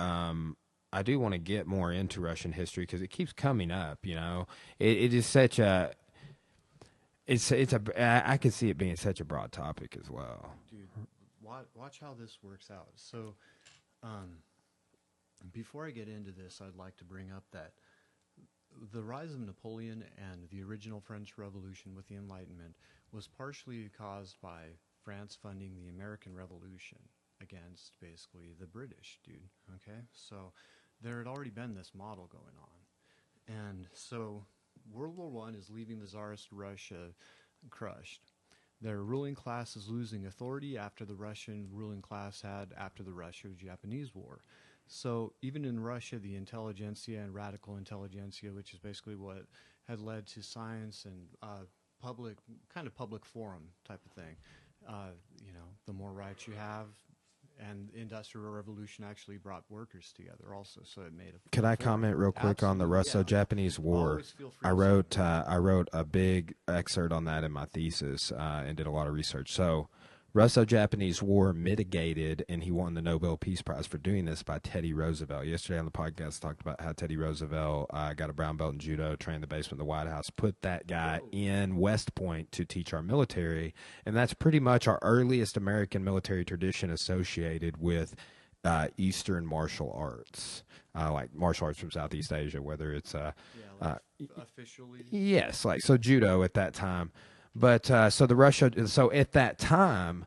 I do want to get more into Russian history because it keeps coming up. You know, it is such a. I can see it being such a broad topic as well. Dude, watch how this works out. So, before I get into this, I'd like to bring up that the rise of Napoleon and the original French Revolution with the Enlightenment was partially caused by France funding the American Revolution against basically the British, dude. Okay? So there had already been this model going on. And so World War I is leaving the Tsarist Russia crushed. Their ruling class is losing authority after the Russian ruling class had after the Russo-Japanese War. So even in Russia, the intelligentsia and radical intelligentsia, which is basically what had led to science and public forum type of thing, the more rights you have, and the Industrial Revolution actually brought workers together also. So it made a. Could I comment real quick on the Russo-Japanese War? I wrote a big excerpt on that in my thesis and did a lot of research. So Russo-Japanese War mitigated, and he won the Nobel Peace Prize for doing this, by Teddy Roosevelt. Yesterday on the podcast, talked about how Teddy Roosevelt got a brown belt in judo, trained in the basement of the White House, put that guy in West Point to teach our military, and that's pretty much our earliest American military tradition associated with Eastern martial arts, like martial arts from Southeast Asia, whether it's officially. Yes, like so judo at that time. But so at that time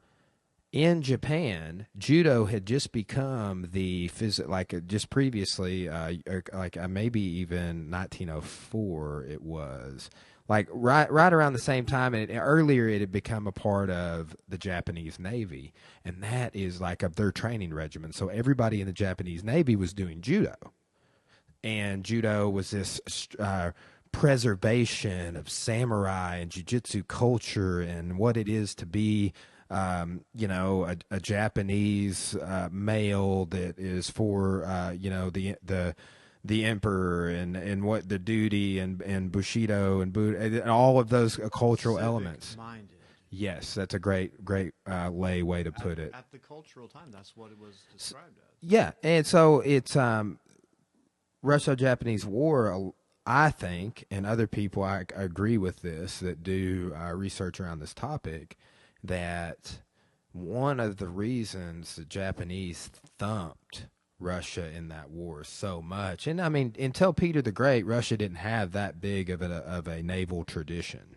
in Japan, judo had just become just previously, maybe even 1904 it was. Like right around the same time, and earlier it had become a part of the Japanese Navy, and that is like of their training regimen. So everybody in the Japanese Navy was doing judo, and judo was this preservation of samurai and jiu-jitsu culture and what it is to be a Japanese male that is for the emperor and what the duty and Bushido and Buddha and all of those cultural elements. Minded. Yes, that's a great lay way to put it. At the cultural time, that's what it was described as. Yeah, and so it's Russo-Japanese War. I think, and other people I agree with this that do research around this topic, that one of the reasons the Japanese thumped Russia in that war so much. And I mean, until Peter the Great, Russia didn't have that big of a naval tradition,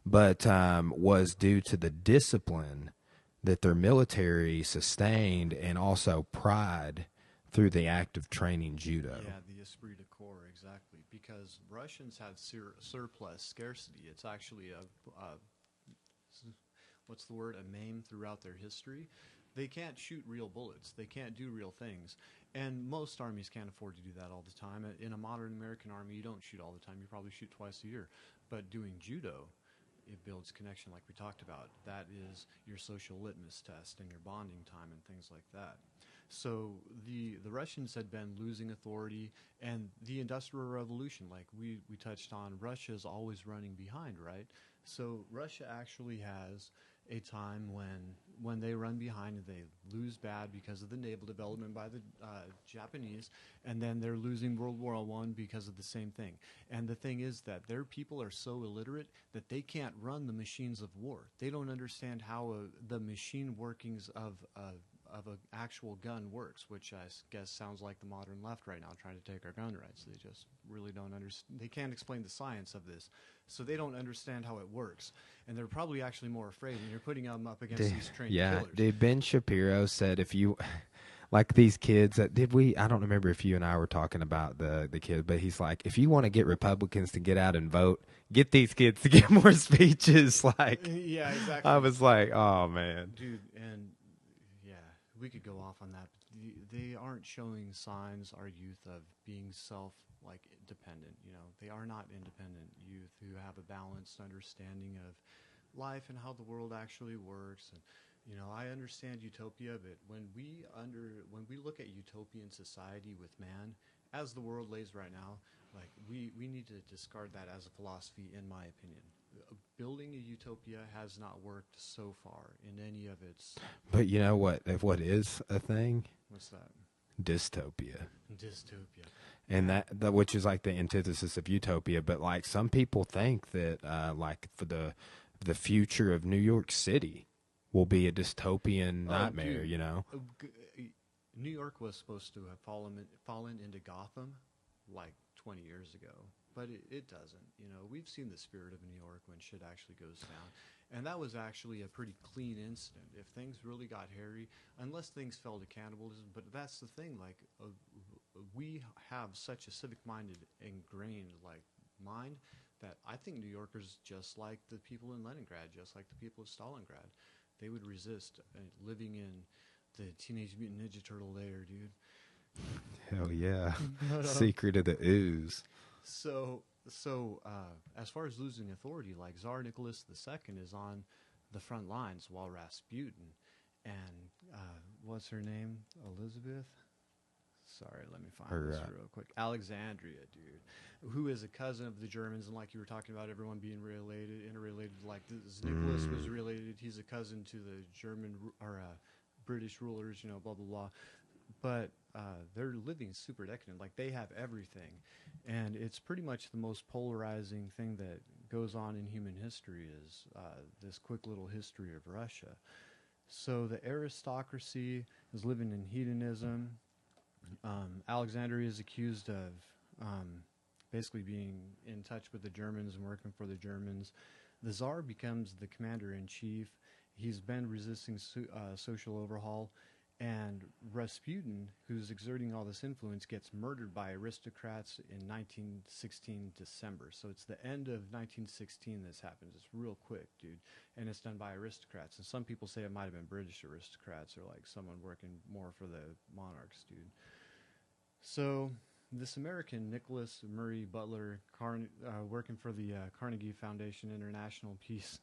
but was due to the discipline that their military sustained and also pride through the act of training judo. Yeah, the esprit de corps, exactly. Because Russians have surplus scarcity. It's actually what's the word? A meme throughout their history. They can't shoot real bullets. They can't do real things. And most armies can't afford to do that all the time. In a modern American army, you don't shoot all the time. You probably shoot twice a year. But doing judo, it builds connection like we talked about. That is your social litmus test and your bonding time and things like that. So the Russians had been losing authority, and the Industrial Revolution, like we touched on, Russia is always running behind, right? So Russia actually has a time when they run behind and they lose bad because of the naval development by the Japanese, and then they're losing World War I because of the same thing. And the thing is that their people are so illiterate that they can't run the machines of war. They don't understand how the machine workings of an actual gun works, which I guess sounds like the modern left right now trying to take our gun rights. They just really don't understand. They can't explain the science of this, so they don't understand how it works. And they're probably actually more afraid when you're putting them up against these trained killers. Dude, Ben Shapiro said if you, like these kids, I don't remember if you and I were talking about the kids, but he's like, if you want to get Republicans to get out and vote, get these kids to get more speeches. Like, yeah, exactly. I was like, oh, man. Dude, and we could go off on that, but they aren't showing signs, our youth, of being dependent. You know, they are not independent youth who have a balanced understanding of life and how the world actually works. And you know, I understand utopia, but when we look at utopian society with man, as the world lays right now, like we need to discard that as a philosophy, in my opinion. Building a utopia has not worked so far in any of its. But you know what? What is a thing? What's that? Dystopia. Dystopia. And that which is like the antithesis of utopia. But like some people think that like for the future of New York City will be a dystopian nightmare. Dude. You know. New York was supposed to have fallen into Gotham like 20 years ago. But it doesn't. You know, we've seen the spirit of New York when shit actually goes down. And that was actually a pretty clean incident. If things really got hairy, unless things fell to cannibalism, but that's the thing, like, we have such a civic-minded, ingrained, like, mind that I think New Yorkers, just like the people in Leningrad, just like the people of Stalingrad, they would resist living in the Teenage Mutant Ninja Turtle lair, dude. Hell yeah. Secret of the ooze. So as far as losing authority, like Tsar Nicholas II is on the front lines while Rasputin and what's her name? Elizabeth? Sorry, let me find this real quick. Alexandria, dude, who is a cousin of the Germans, and like you were talking about, everyone being interrelated. Like this Nicholas was related; he's a cousin to the German or British rulers, you know, blah blah blah. But they're living super decadent. Like they have everything, and it's pretty much the most polarizing thing that goes on in human history is this quick little history of Russia. So the aristocracy is living in hedonism. Alexandria is accused of basically being in touch with the Germans and working for the Germans. The Tsar becomes the commander-in-chief. He's been resisting social overhaul. And Rasputin, who's exerting all this influence, gets murdered by aristocrats in 1916 December. So it's the end of 1916 this happens. It's real quick, dude. And it's done by aristocrats. And some people say it might have been British aristocrats or like someone working more for the monarchs, dude. So this American, Nicholas Murray Butler, working for the Carnegie Foundation International Peace,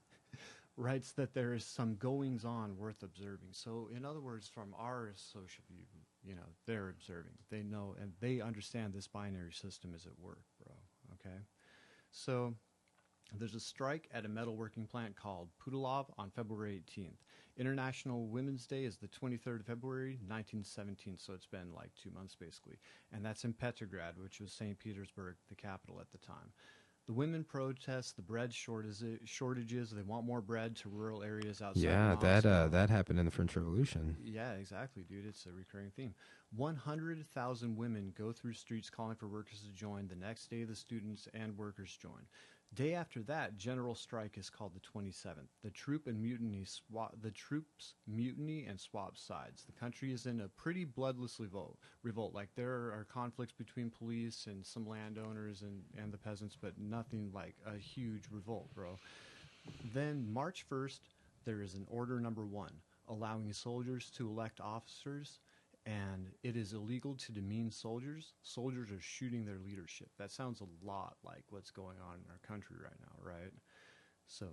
writes that there is some goings-on worth observing. So, in other words, from our social view, you know, they're observing. They know, and they understand this binary system is at work, bro, okay? So, there's a strike at a metalworking plant called Pudilov on February 18th. International Women's Day is the 23rd of February, 1917, so it's been like 2 months, basically. And that's in Petrograd, which was St. Petersburg, the capital at the time. The women protest the bread shortages. They want more bread to rural areas outside Yeah, Moscow. that happened in the French Revolution. Yeah, exactly, dude. It's a recurring theme. 100,000 women go through streets calling for workers to join. The next day, the students and workers join. Day after that, general strike is called the 27th. The troops mutiny and swap sides. The country is in a pretty bloodless revolt. Like there are conflicts between police and some landowners and the peasants, but nothing like a huge revolt, bro. Then March 1st, there is an order number 1, allowing soldiers to elect officers, and it is illegal to demean soldiers. Soldiers are shooting their leadership. That sounds a lot like what's going on in our country right now, right? So,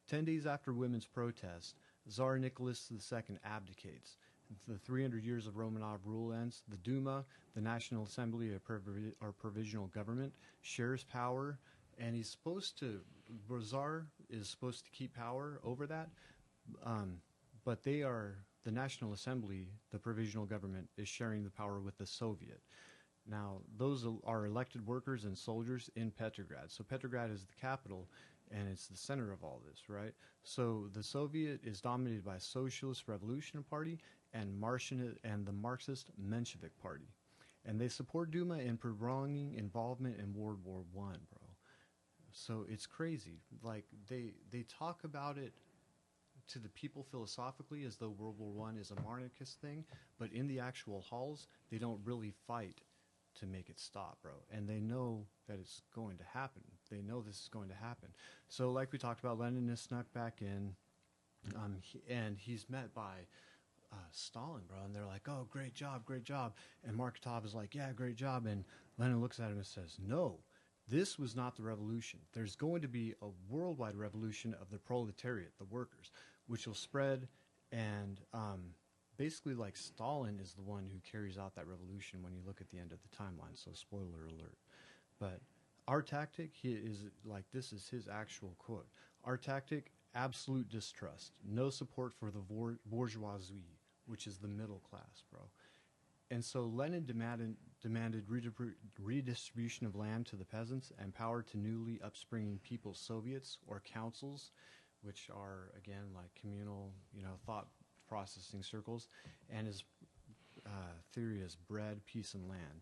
10 days after women's protest, Tsar Nicholas II abdicates. The 300 years of Romanov rule ends. The Duma, the National Assembly or provisional government, shares power, and Tsar is supposed to keep power over that, but the National Assembly, the provisional government, is sharing the power with the Soviet. Now, those are elected workers and soldiers in Petrograd. So Petrograd is the capital, and it's the center of all this, right? So the Soviet is dominated by Socialist Revolution Party and the Marxist Menshevik Party. And they support Duma in prolonging involvement in World War I, bro. So it's crazy. Like, they talk about it to the people philosophically as though World War I is a monarchist thing, but in the actual halls, they don't really fight to make it stop, bro. And they know that it's going to happen. They know this is going to happen. So like we talked about, Lenin is snuck back in, and he's met by Stalin, bro. And they're like, oh, great job, great job. And Markatov is like, yeah, great job. And Lenin looks at him and says, no, this was not the revolution. There's going to be a worldwide revolution of the proletariat, the workers, which will spread, and basically, like, Stalin is the one who carries out that revolution when you look at the end of the timeline, so spoiler alert. But our tactic, this is his actual quote, our tactic, absolute distrust, no support for the bourgeoisie, which is the middle class, bro. And so Lenin demanded redistribution of land to the peasants and power to newly upspringing people's soviets or councils, which are, again, like communal, thought processing circles, and his theory is bread, peace, and land.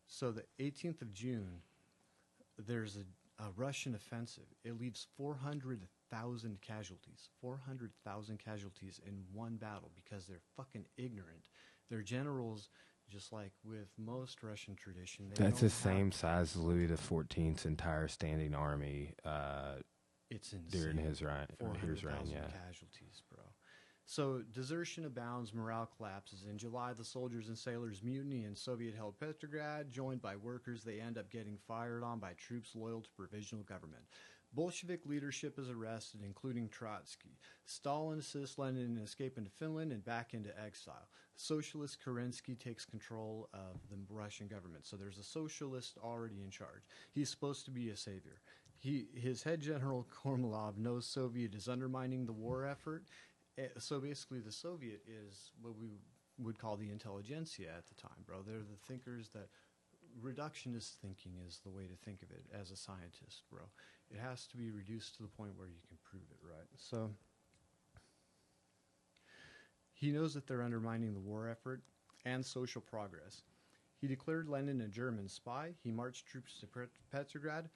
So the 18th of June, there's a Russian offensive. It leaves 400,000 casualties. 400,000 casualties in one battle because they're fucking ignorant. Their generals, just like with most Russian tradition, that's the same size as Louis XIV's entire standing army. It's insane. During his reign, 400,000 yeah. casualties, bro. So desertion abounds, morale collapses. In July, the soldiers and sailors mutiny in Soviet-held Petrograd. Joined by workers, they end up getting fired on by troops loyal to provisional government. Bolshevik leadership is arrested, including Trotsky. Stalin assists Lenin in escape into Finland and back into exile. Socialist Kerensky takes control of the Russian government. So there's a socialist already in charge. He's supposed to be a savior. His head general, Kornilov, knows Soviet is undermining the war effort. So basically, the Soviet is what we would call the intelligentsia at the time, bro. They're the thinkers that reductionist thinking is the way to think of it as a scientist, bro. It has to be reduced to the point where you can prove it, right? So he knows that they're undermining the war effort and social progress. He declared Lenin a German spy. He marched troops to Petrograd,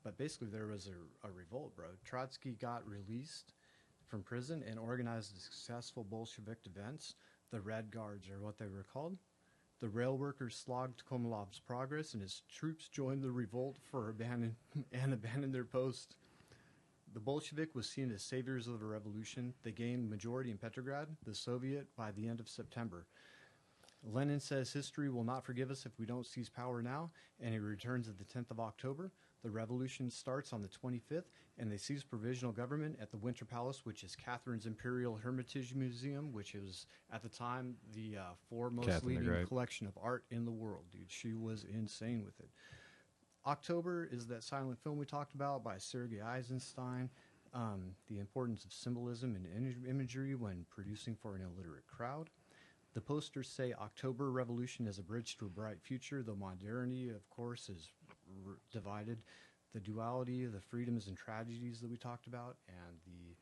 but basically there was a revolt, bro. Trotsky got released from prison and organized a successful Bolshevik defense. The Red Guards are what they were called. The rail workers slogged Komalov's progress, and his troops joined the revolt and abandoned their post. The Bolshevik was seen as saviors of the revolution. They gained majority in Petrograd, the Soviet, by the end of September. Lenin says history will not forgive us if we don't seize power now, and he returns at the 10th of October. The revolution starts on the 25th, and they seize provisional government at the Winter Palace, which is Catherine's Imperial Hermitage Museum, which is, at the time, the foremost leading collection of art in the world, dude. She was insane with it. October is that silent film we talked about by Sergei Eisenstein, the importance of symbolism and imagery when producing for an illiterate crowd. The posters say October Revolution is a bridge to a bright future, though modernity, of course, is divided. The duality, the freedoms and tragedies that we talked about, and the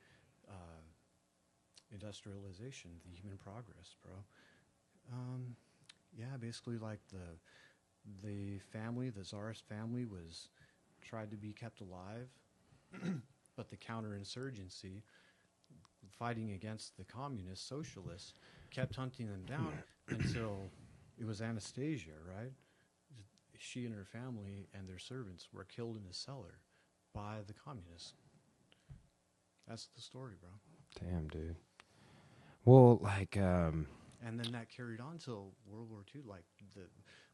industrialization, the human progress, bro. Yeah, basically like the family, the Tsarist family, was tried to be kept alive, but the counterinsurgency, fighting against the communist socialists, kept hunting them down until it was Anastasia, right? She and her family and their servants were killed in a cellar by the communists. That's the story, bro. Damn, dude. Well, like, And then that carried on till World War II, like the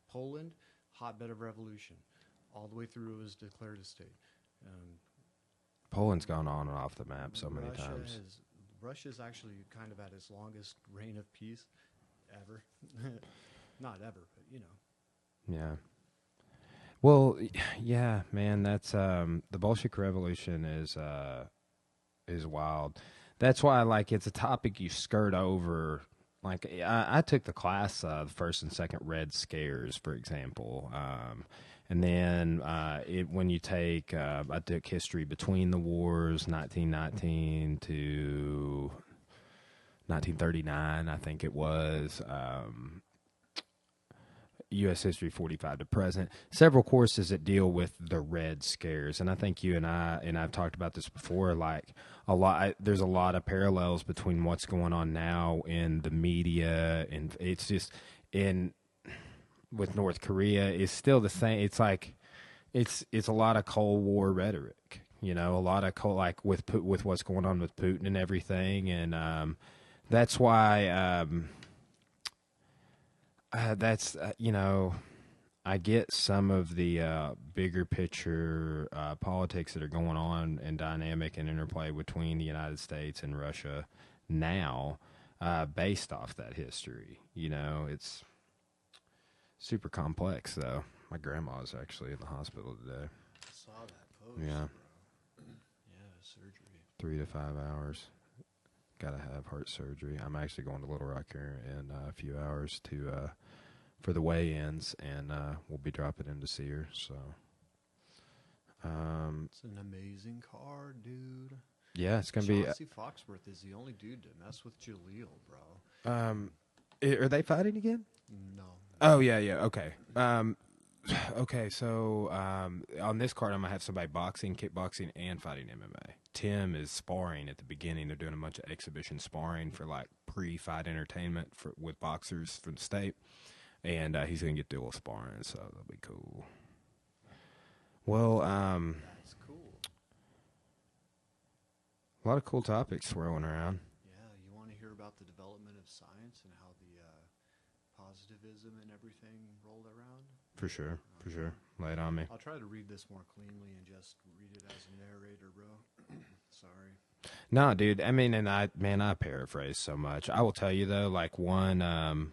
Poland, hotbed of revolution, all the way through it was declared a state. Poland's gone on and off the map so many times. Russia's actually kind of at its longest reign of peace ever. Not ever, but you know. Yeah. Well, yeah, man. That's the Bolshevik Revolution is wild. That's why, like, it's a topic you skirt over. Like, I took the class, the first and second Red Scares, for example. And then when you take, I took history between the wars, 1919 to 1939, I think it was. U.S. history 45 to present. Several courses that deal with the Red Scares, and I think you and I've talked about this before. Like there's a lot of parallels between what's going on now in the media, and it's just with North Korea is still the same. It's like it's a lot of Cold War rhetoric, you know, a lot of with what's going on with Putin and everything, and that's why. You know, I get some of the bigger picture politics that are going on and dynamic and interplay between the United States and Russia now based off that history. You know, it's super complex, though. My grandma's actually in the hospital today. I saw that post, yeah. Bro. Yeah, surgery. 3 to 5 hours. Gotta have heart surgery. I'm actually going to Little Rock here in a few hours to for the weigh-ins, and we'll be dropping in to see her. So, it's an amazing card, dude. Yeah, it's gonna be. Chauncey Foxworth is the only dude to mess with Jaleel, bro. Are they fighting again? No. Oh yeah. Okay. Okay, so on this card, I'm going to have somebody boxing, kickboxing, and fighting MMA. Tim is sparring at the beginning. They're doing a bunch of exhibition sparring for, like, pre-fight entertainment with boxers from the state. And he's going to get dual sparring, so that'll be cool. Well, that's cool. A lot of cool topics swirling around. Yeah, you want to hear about the development of science and how the positivism and everything rolled around? For sure. Lay it on me. I'll try to read this more cleanly and just read it as a narrator, bro. Sorry. No, dude. I mean, and I paraphrase so much. I will tell you though, like one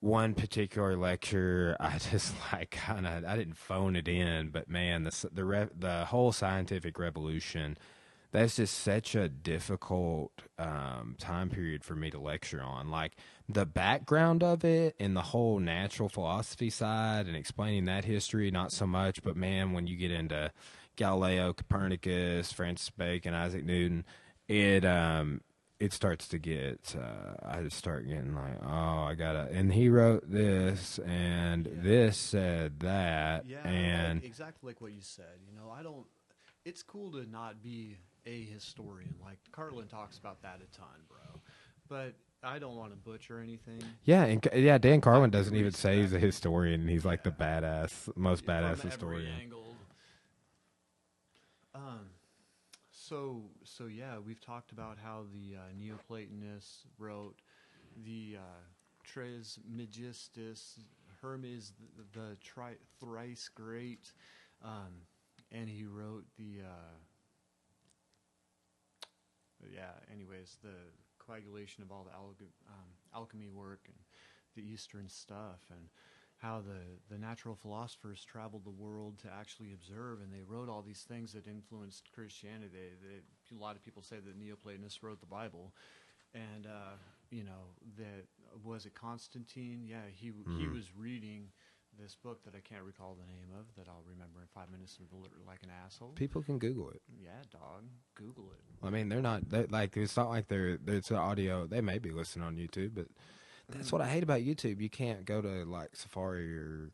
particular lecture, I just like I didn't phone it in, but man, the whole scientific revolution. That's just such a difficult time period for me to lecture on. Like the background of it and the whole natural philosophy side and explaining that history, not so much. But man, when you get into Galileo, Copernicus, Francis Bacon, Isaac Newton, it starts to get. I just start getting like, oh, I gotta. And he wrote this, and this said that, and like, exactly like what you said. You know, I don't. It's cool to not be a historian. Like Carlin talks about that a ton, bro. But I don't want to butcher anything. Yeah, Dan Carlin doesn't even say he's a historian, and he's like the most badass historian. Every angle. So yeah, we've talked about how the Neoplatonists wrote the Trismegistus, Hermes the thrice great, and he wrote the anyways, the coagulation of all the alchemy work and the Eastern stuff, and how the natural philosophers traveled the world to actually observe, and they wrote all these things that influenced Christianity. A lot of people say that Neoplatonists wrote the Bible, and that was it Constantine? Yeah, he was reading this book that I can't recall the name of that I'll remember in 5 minutes like an asshole. People can Google it. Yeah, dog. Google it. I mean, they're like, it's not like it's an audio. They may be listening on YouTube, but that's what I hate about YouTube. You can't go to like Safari or,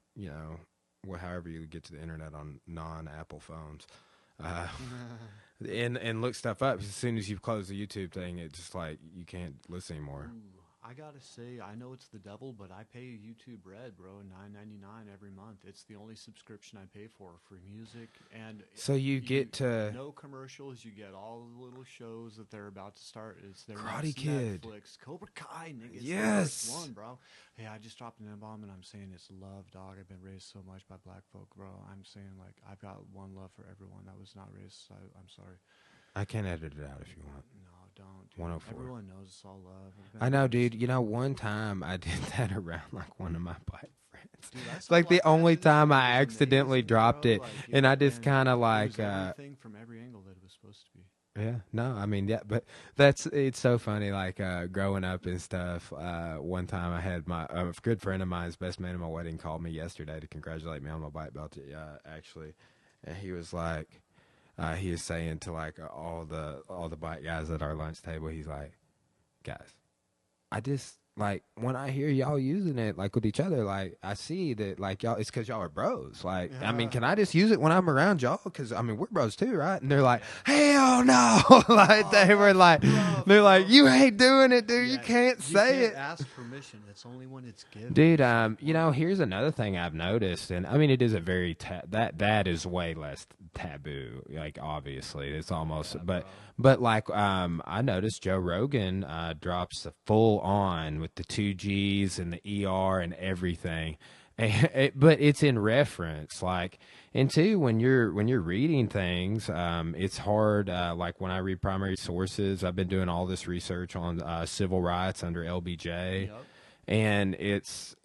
however you get to the internet on non-Apple phones, and look stuff up. As soon as you close the YouTube thing, it's just like you can't listen anymore. Ooh, I gotta say, I know it's the devil, but I pay YouTube Red, bro, $9.99 every month. It's the only subscription I pay for music, and So you get to no commercials. You get all the little shows that they're about to start. It's their Karate next Kid. Netflix, Cobra Kai, nigga. It's Yes. the first one, bro. Hey, I just dropped an N-bomb, and I'm saying it's love, dog. I've been raised so much by black folk, bro. I'm saying, like, I've got one love for everyone that was not raised. So I'm sorry. I can edit it out if you want. No, don't. Dude. 104. Everyone knows it's all love. I know, dude. One time I did that around like one of my bike friends. Dude, It's like the only time I was accidentally amazing, dropped bro. it, Like, and I just and kind of it like, was everything from every angle that it was supposed to be. yeah, no, I mean, yeah, but it's so funny. Like growing up and stuff. One time I had a good friend of mine's best man at my wedding called me yesterday to congratulate me on my bike belt. Actually, and he was like. He is saying to like all the bike guys at our lunch table, he's like, guys, I just like when I hear y'all using it like with each other, like I see that like y'all, it's because y'all are bros. Like, I mean, can I just use it when I'm around y'all? Because I mean, we're bros too, right? And they're like, hell no! Like they were like, they're like, you ain't doing it, dude. You can't say it. Ask permission. It's only when it's given. Dude, here's another thing I've noticed, and I mean, it is a very that is way less taboo. Like, obviously, it's almost, but like, I noticed Joe Rogan drops the full on with the 2Gs and the ER and everything, but it's in reference, like, and two, when you're reading things, it's hard. Like when I read primary sources, I've been doing all this research on civil rights under LBJ. Yep. And it's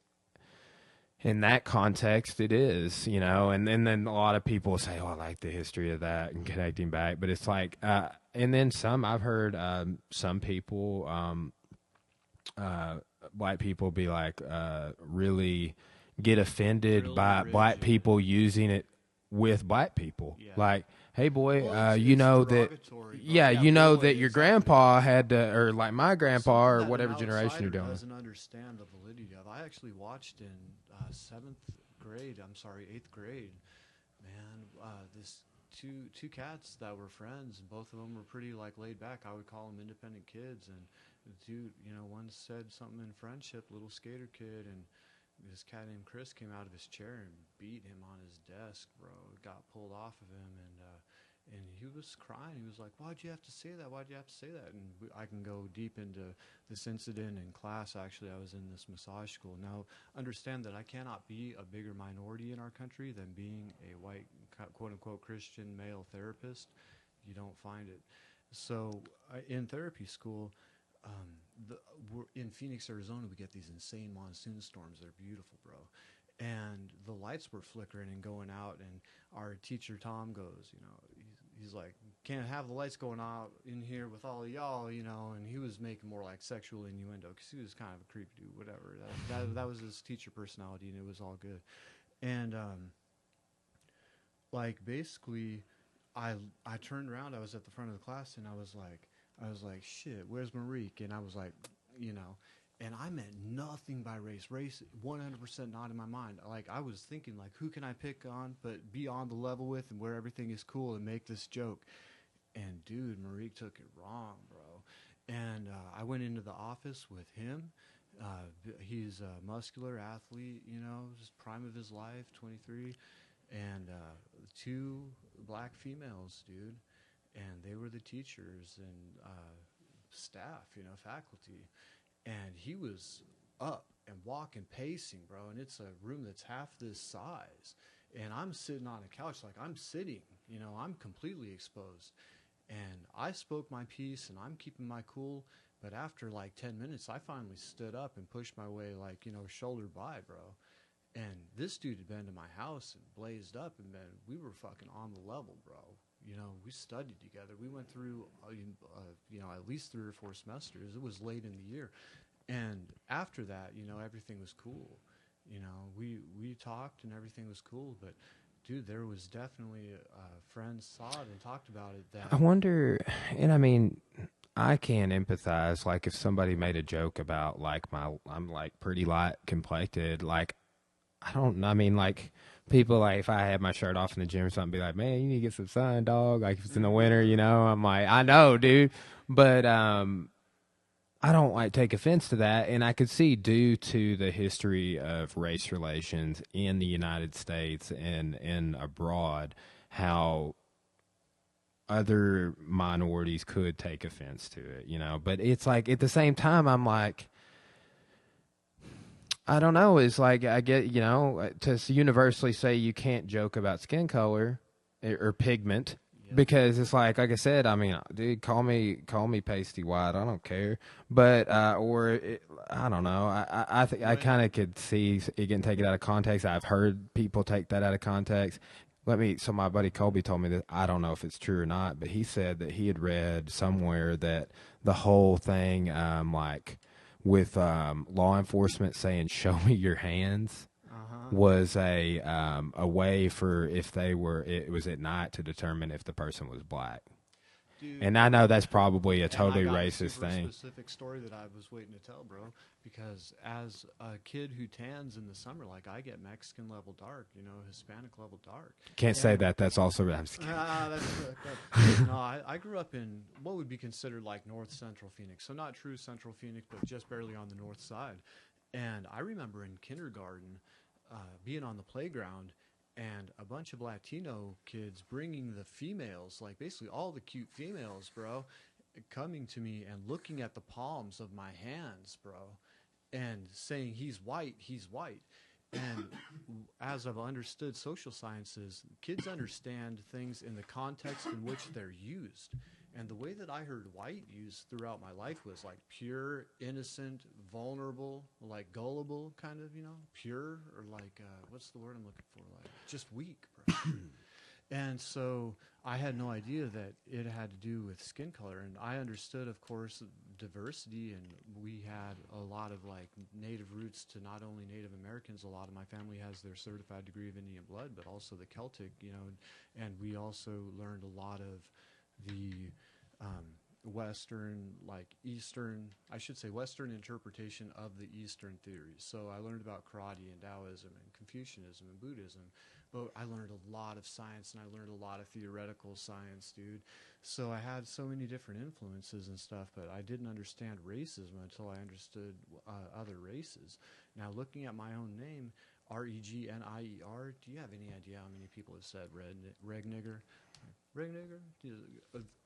in that context, it is, and then a lot of people say, oh, I like the history of that and connecting back. But it's like, and then I've heard some people, white people be like, really get offended Really by black rigid. people using it with black people. Yeah. Like, hey, boy, Well, it's that, derogatory, bro. yeah, Yeah, you know boy, that your exactly. grandpa had to, or like my grandpa, or Something that whatever an generation you're outsider doing. doesn't understand the validity of. I actually watched in 8th grade, man. This two cats that were friends, and both of them were pretty like laid back. I would call them independent kids. And the dude, one said something in friendship, little skater kid, and this cat named Chris came out of his chair and beat him on his desk, bro. Got pulled off of him, and he was crying. He was like, "Why'd you have to say that? Why'd you have to say that?" And I can go deep into this incident in class. Actually, I was in this massage school. Now, understand that I cannot be a bigger minority in our country than being a white, quote-unquote, Christian male therapist. You don't find it. So, in therapy school, we're in Phoenix, Arizona, we get these insane monsoon storms. They're beautiful, bro. And the lights were flickering and going out, and our teacher, Tom, goes, he's like, can't have the lights going out in here with all of y'all, and he was making more like sexual innuendo because he was kind of a creepy dude, whatever. That was his teacher personality, and it was all good. And, like, basically, I turned around, I was at the front of the class, and I was like, shit, where's Marique? And I was like, and I meant nothing by race. Race, 100% not in my mind. Like, I was thinking, like, who can I pick on but be on the level with and where everything is cool and make this joke? And, dude, Marique took it wrong, bro. And I went into the office with him. He's a muscular athlete, just prime of his life, 23. And two black females, dude. And they were the teachers and staff, faculty. And he was up and walking, pacing, bro. And it's a room that's half this size. And I'm sitting on a couch, like I'm sitting, I'm completely exposed. And I spoke my piece, and I'm keeping my cool. But after like 10 minutes, I finally stood up and pushed my way, like, shoulder by, bro. And this dude had been to my house and blazed up, and we were fucking on the level, bro. We studied together. We went through, at least 3 or 4 semesters. It was late in the year. And after that, everything was cool. We we talked and everything was cool, but dude, there was definitely friends saw it and talked about it. That I wonder, and I mean, I can empathize. Like if somebody made a joke about like I'm like pretty light complected. Like I don't know. I mean, like people like if I had my shirt off in the gym or something, be like, man, you need to get some sun, dog. Like if it's in the winter, you know. I'm like, I know, dude, but I don't like take offense to that, and I could see due to the history of race relations in the United States and abroad, how other minorities could take offense to it, you know. But it's like at the same time, I'm like, I don't know. It's like I get, you know, to universally say you can't joke about skin color or pigment. yeah, Because it's like I said, I mean, dude, call me pasty white. I don't care, but I don't know. I think I kind of could see it getting taken out of context. I've heard people take that out of context. So my buddy Colby told me that I don't know if it's true or not, but he said that he had read somewhere that the whole thing, like with law enforcement saying "show me your hands," was a way for if it was at night to determine if the person was black. dude. And I know that's probably a And totally I got racist a super thing. specific story that I was waiting to tell, bro. Because as a kid who tans in the summer, like I get Mexican level dark, you know, Hispanic level dark. Can't say that. That's also I'm just kidding. No, I grew up in what would be considered like north central Phoenix, so not true central Phoenix, but just barely on the north side. And I remember in kindergarten being on the playground and a bunch of Latino kids bringing the females, like basically all the cute females, bro, coming to me and looking at the palms of my hands, bro, and saying, he's white, he's white. And as I've understood social sciences, kids understand things in the context in which they're used. And the way that I heard white used throughout my life was like pure, innocent, vulnerable, like gullible, kind of, you know, pure, or like, what's the word I'm looking for? Like just weak, bro. And so I had no idea that it had to do with skin color. And I understood, of course, diversity. And we had a lot of like native roots to not only Native Americans. A lot of my family has their certified degree of Indian blood, but also the Celtic, you know. And we also learned a lot of the Western, like Eastern, I should say Western interpretation of the Eastern theories. So I learned about karate and Taoism and Confucianism and Buddhism, but I learned a lot of science and I learned a lot of theoretical science, dude. So I had so many different influences and stuff, but I didn't understand racism until I understood other races. Now, looking at my own name, Regnier, do you have any idea how many people have said Regnier? Regnier?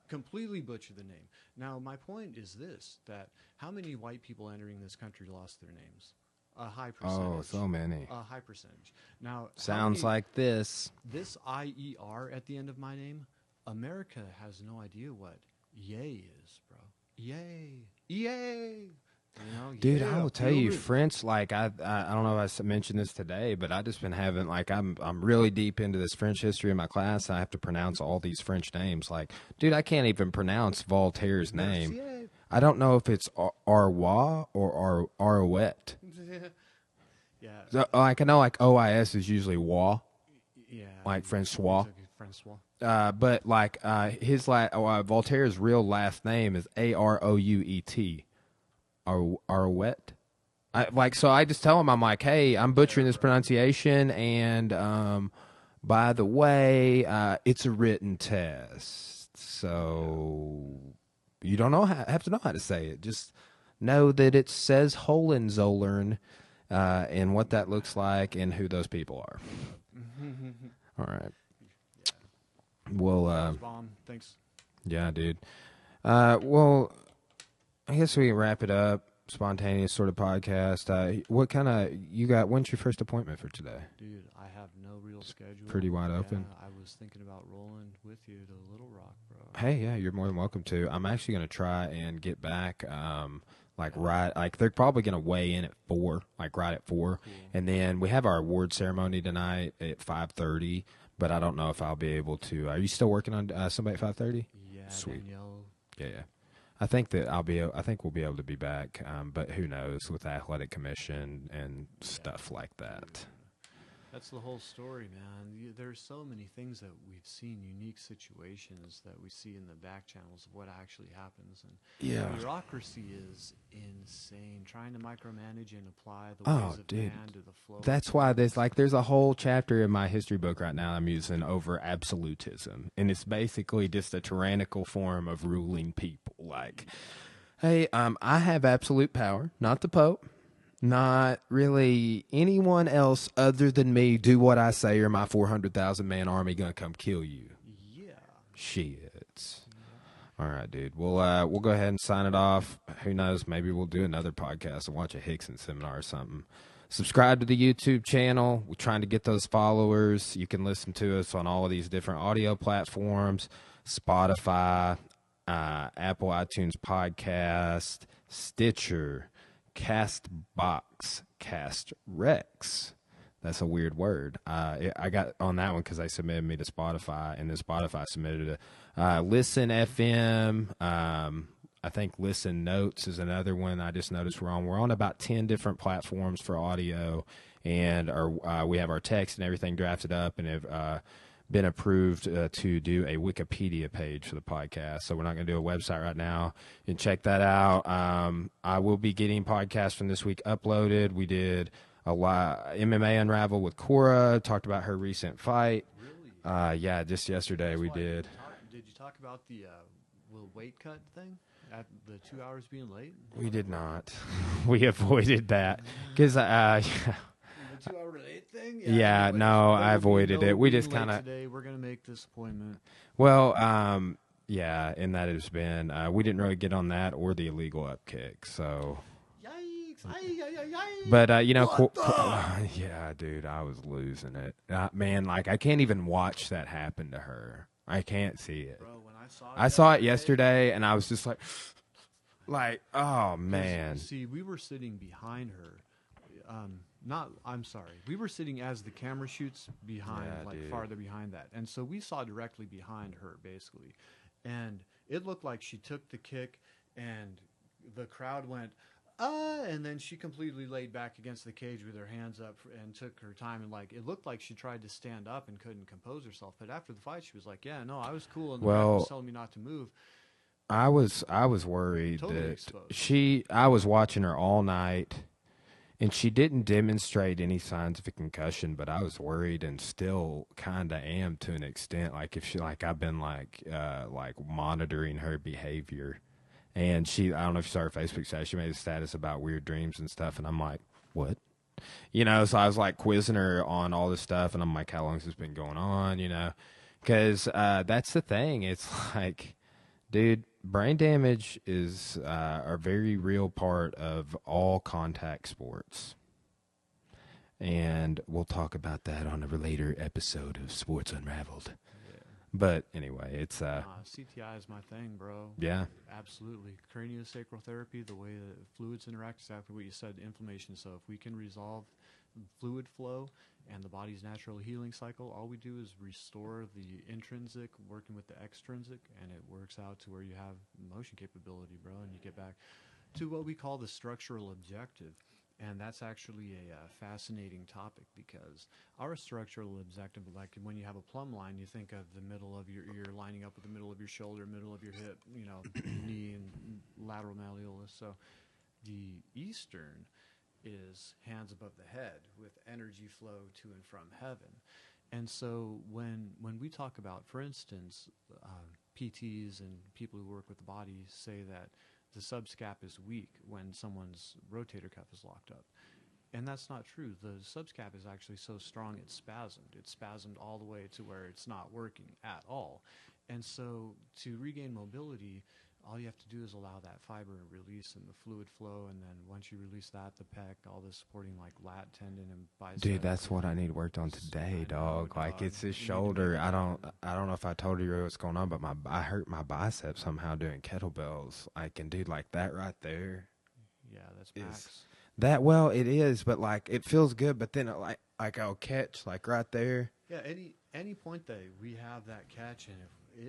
Completely butcher the name. Now, my point is this, that how many white people entering this country lost their names? A high percentage. Oh, so many. A high percentage. Now, Sounds like this. This IER at the end of my name, America has no idea what yay is, bro. Yay. Yay. You know, Dude, yeah, I will tell you, it. French. Like I don't know if I mentioned this today, but I just been having like I'm really deep into this French history in my class. I have to pronounce all these French names. Like, dude, I can't even pronounce Voltaire's name. Mercier. I don't know if it's Arrois or Arouet. Yeah. So, like I know, like OIS is usually wa, Yeah. like Francois. Francois. But like his Voltaire's real last name is Arouet. Arouet. So I just tell him, I'm like, hey, I'm butchering this pronunciation, and by the way, it's a written test, so you don't have to know how to say it. Just know that it says Hohenzollern, and what that looks like, and who those people are. All right. Yeah. Well, Bomb. Thanks. yeah, dude. Well, I guess we can wrap it up. Spontaneous sort of podcast. What kind of you got? When's your first appointment for today? Dude, I have no real schedule. Pretty wide open. I was thinking about rolling with you to Little Rock, bro. Hey, yeah, you're more than welcome to. I'm actually going to try and get back. They're probably going to weigh in at 4, like right at 4, Cool. And then we have our award ceremony tonight at 5:30. But I don't know if I'll be able to. Are you still working on somebody at 5:30? Yeah, Sweet. Danielle. Yeah. I think that I think we'll be able to be back, but who knows with the athletic commission and stuff like that. That's the whole story, man. There's so many things that we've seen, unique situations that we see in the back channels of what actually happens. And Yeah. bureaucracy is insane. Trying to micromanage and apply the Oh, ways of dude. man to the flow. of That's why things. there's a whole chapter in my history book right now I'm using over absolutism, and it's basically just a tyrannical form of ruling people. Like, hey, I have absolute power, not the Pope, not really anyone else other than me. Do what I say, or my 400,000 man army gonna come kill you. Yeah. Shit. All right, dude. We'll go ahead and sign it off. Who knows? Maybe we'll do another podcast and watch a Hickson seminar or something. Subscribe to the YouTube channel. We're trying to get those followers. You can listen to us on all of these different audio platforms: Spotify, Apple iTunes Podcast, Stitcher, Castbox, Castrex. That's a weird word. I got on that one because they submitted me to Spotify, and then Spotify submitted it. Listen FM. I think Listen Notes is another one I just noticed we're on. We're on about 10 different platforms for audio, and we have our text and everything drafted up and have been approved to do a Wikipedia page for the podcast. So we're not going to do a website right now. And check that out. I will be getting podcasts from this week uploaded. We did a lot MMA Unraveled with Cora, talked about her recent fight. Really? Yeah, just yesterday we Why, did. Did you talk about the weight cut thing? At the 2 hours being late? We did not. We avoided that because The 2 hour late thing? Yeah, anyway, no, there I will be avoided no it. We being just late kind of today. We're gonna make this appointment. well, yeah, and that has been we didn't really get on that or the illegal upkick. So, Yikes! Yikes! but you know, yeah, dude, I was losing it, man. Like I can't even watch that happen to her. I can't see it. Bro, when I saw it yesterday, and I was just like, oh man. See, we were sitting behind her. I'm sorry. We were sitting as the camera shoots behind, Yeah, dude. farther behind that, and so we saw directly behind her, basically, and it looked like she took the kick, and the crowd went, and then she completely laid back against the cage with her hands up and took her time, and it looked like she tried to stand up and couldn't compose herself. But after the fight, she was like, "Yeah, no, I was cool," and the ref was telling me not to move. I was worried Totally that exposed. I was watching her all night, and she didn't demonstrate any signs of a concussion, but I was worried and still kind of am to an extent. Like if I've been monitoring her behavior, and I don't know if you saw her Facebook status, she made a status about weird dreams and stuff, and I'm like, what? So I was quizzing her on all this stuff, and I'm like, how long has this been going on? Because that's the thing. It's like, dude, brain damage is a very real part of all contact sports. And we'll talk about that on a later episode of Sports Unraveled. Yeah. But anyway, it's CTI is my thing, bro. Yeah. Absolutely. Craniosacral therapy, the way that fluids interact, exactly what you said, inflammation. So if we can resolve fluid flow and the body's natural healing cycle, all we do is restore the intrinsic working with the extrinsic, and it works out to where you have motion capability, bro, and you get back to what we call the structural objective. And that's actually a fascinating topic, because our structural objective, like when you have a plumb line, you think of the middle of your ear lining up with the middle of your shoulder, middle of your hip, knee and lateral malleolus. So the eastern is hands above the head with energy flow to and from heaven. And so when we talk about, for instance, PTs and people who work with the body say that the subscap is weak when someone's rotator cuff is locked up. And that's not true. The subscap is actually so strong it's spasmed. It's spasmed all the way to where it's not working at all. And so to regain mobility, all you have to do is allow that fiber release and the fluid flow, and then once you release that, the pec, all the supporting lat tendon and bicep. dude, that's what I need worked on today, dog. It's his shoulder. I don't know if I told you what's going on, but I hurt my bicep somehow doing kettlebells. And dude, that right there. Yeah, that's max. It is, but it feels good, but then I'll catch right there. Yeah, any point that we have that catch, and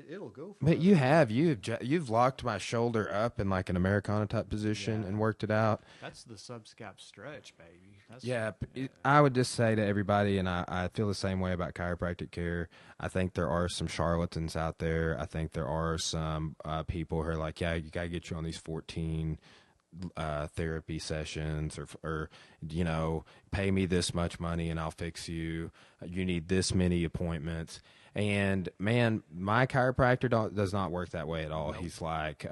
it'll go for But it. you've locked my shoulder up in like an Americana type position Yeah, and worked it out. that's the subscap stretch, baby. That's Yeah, yeah. I would just say to everybody, and I feel the same way about chiropractic care. I think there are some charlatans out there. I think there are some people who are like, yeah, you got to get you on these 14 therapy sessions, or pay me this much money and I'll fix you. You need this many appointments. And man, my chiropractor does not work that way at all. Nope. He's like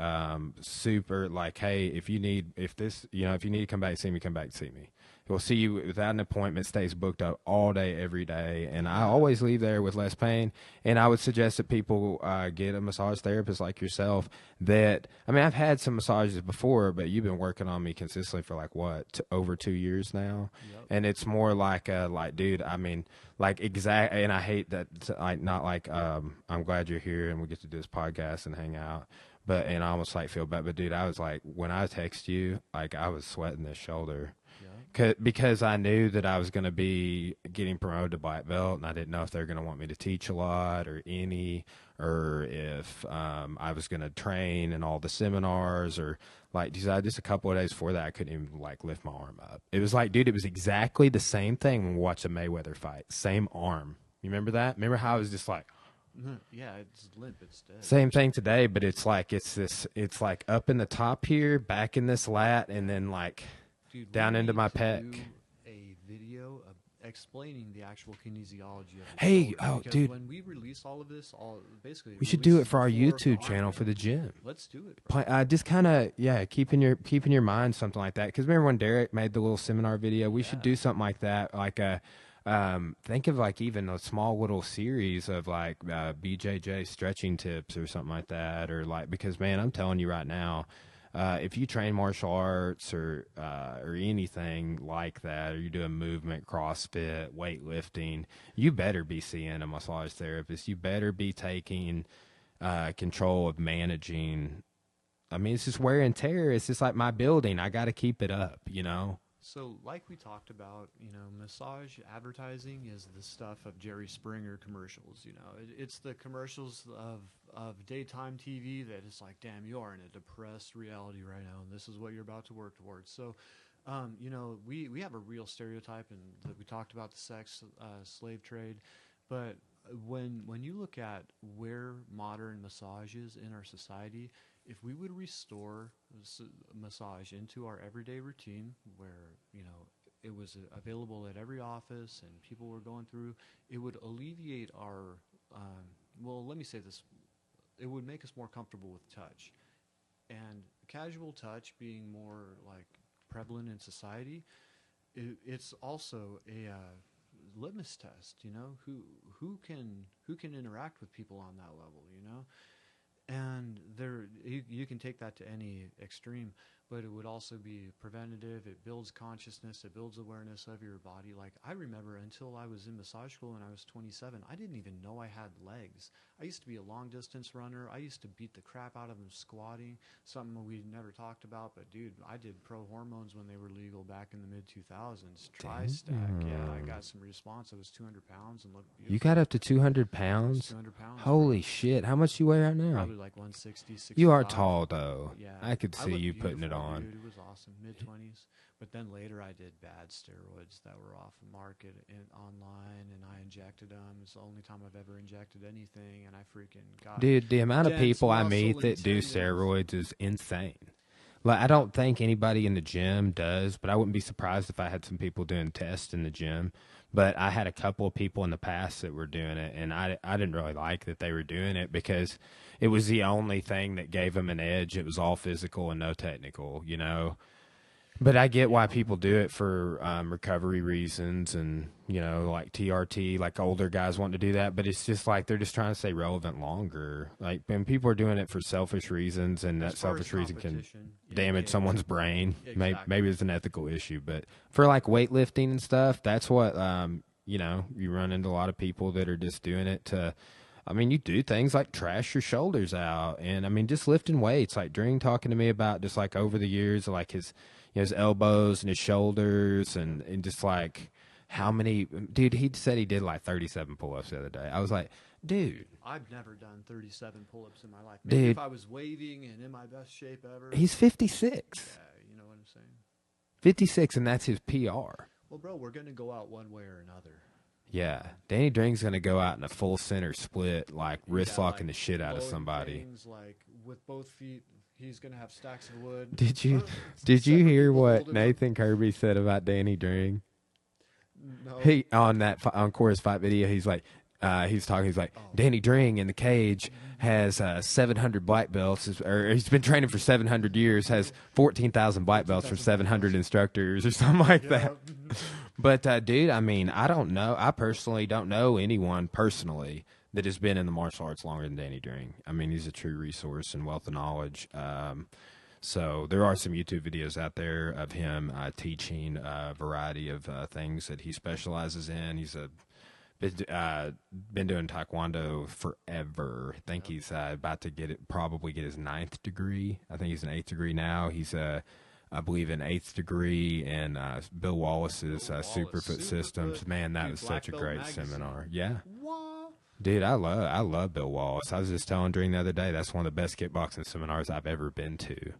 super like, hey, if you need to come back and see me, come back and see me. He'll see you without an appointment, stays booked up all day, every day. And I always leave there with less pain. And I would suggest that people get a massage therapist like yourself. I've had some massages before, but you've been working on me consistently for like what, over 2 years now. Yep. And it's more like, dude, like exact. And I hate that, like, not like, I'm glad you're here and we get to do this podcast and hang out. And I almost like feel bad. But dude, I was like, when I text you, like I was sweating this shoulder. Because I knew that I was going to be getting promoted to black belt, and I didn't know if they were going to want me to teach a lot or if I was going to train in all the seminars, or like just a couple of days before that, I couldn't even like lift my arm up. It was like, dude, it was exactly the same thing when we watched a Mayweather fight. Same arm. You remember that? Remember how I was just like, yeah, it's limp, it's dead. same thing today, but it's like it's like up in the top here, back in this lat, and then like. Dude, down into my pec. Do a video of explaining the actual kinesiology of the Hey, shoulder, because dude. when we release all of this, basically We should do release it for our before YouTube the channel arm. for the gym. Let's do it, bro. Just kind of keeping your mind something like that. Because remember when Derek made the little seminar video? We should do something like that. Like think of like even a small little series of like BJJ stretching tips or something like that, or like, because man, I'm telling you right now. If you train martial arts or anything like that, or you're doing movement, CrossFit, weightlifting, you better be seeing a massage therapist. You better be taking control of managing. I mean, it's just wear and tear. It's just like my building. I got to keep it up, So, like we talked about, massage advertising is the stuff of Jerry Springer commercials. It's the commercials of daytime TV that is like, damn, you are in a depressed reality right now, and this is what you're about to work towards. So, we have a real stereotype, and that we talked about the sex slave trade, but when you look at where modern massage is in our society, if we would restore massage into our everyday routine, where it was available at every office and people were going through, it would alleviate our let me say this, it would make us more comfortable with touch, and casual touch being more like prevalent in society. It's also a litmus test. Who can interact with people on that level. And you can take that to any extreme, but it would also be preventative. It builds consciousness. It builds awareness of your body. Like, I remember until I was in massage school and I was 27, I didn't even know I had legs. I used to be a long-distance runner. I used to beat the crap out of them squatting, something we never talked about. But, dude, I did pro hormones when they were legal back in the mid-2000s. Tri-stack. Yeah, I got some response. I was 200 pounds and looked beautiful. You got up to 200 pounds? 200 pounds. Holy shit. How much you weigh right now? Probably like 160, 65. You are tall, though. Yeah. I could see you looked putting it beautiful, on. Dude. It was awesome. Mid-20s. But then later I did bad steroids that were off the market online, and I injected them. It's the only time I've ever injected anything, and I freaking got Dude, the amount of dense people I muscle meet and that do tendons. steroids is insane. Like, I don't think anybody in the gym does, but I wouldn't be surprised if I had some people doing tests in the gym. But I had a couple of people in the past that were doing it, and I didn't really like that they were doing it because it was the only thing that gave them an edge. It was all physical and no technical, But I get why people do it for recovery reasons and, like TRT, like older guys want to do that. But it's just like they're just trying to stay relevant longer. Like, when people are doing it for selfish reasons, and that As far as selfish reason can competition, damage someone's brain. Exactly. Maybe it's an ethical issue. But for like weightlifting and stuff, that's what, you run into a lot of people that are just doing it to, you do things like trash your shoulders out. And, just lifting weights, like Dring talking to me about just like over the years, like his elbows and his shoulders and just like how many, dude, he said he did like 37 pull-ups the other day. I was like, dude. I've never done 37 pull-ups in my life. Maybe Dude. if I was waving and in my best shape ever. He's 56. Yeah, you know what I'm saying? 56, and that's his PR. Well, bro, we're going to go out one way or another. Yeah. Danny Dring's going to go out in a full center split, like wrist locking the shit out of blowing somebody. things, like with both feet, he's going to have stacks of wood. Did you Separate hear people what holding Nathan Kirby said about Danny Dring? No. He on Core's fight video, he's like, he's talking. He's like, Danny Dring in the cage has 700 black belts, or he's been training for 700 years, has 14,000 black belts for 700 instructors, or something like that. But dude, I mean, I don't know. I personally don't know anyone personally that has been in the martial arts longer than Danny Dring. I mean, he's a true resource and wealth of knowledge. So there are some YouTube videos out there of him teaching a variety of things that he specializes in. He's been doing Taekwondo forever. I think he's about to probably get his 9th degree. I think he's an 8th degree now. He's I believe an 8th degree in Bill Wallace's Superfoot Systems. Man, that was such a great seminar. Yeah. What? Dude, I love Bill Wallace. I was just telling Dring the other day, that's one of the best kickboxing seminars I've ever been to.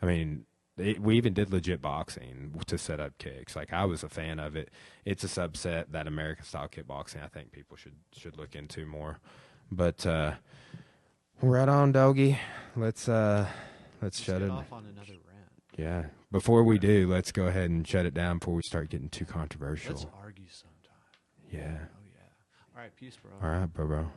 I mean, we even did legit boxing to set up kicks. Like, I was a fan of it. It's a subset, that American style kickboxing, I think people should look into more. But right on, doggy. Let's shut it off on another rant. Yeah. Before we do, let's go ahead and shut it down before we start getting too controversial. Let's argue sometime. Yeah. Oh yeah. All right, peace, bro. All right, bro.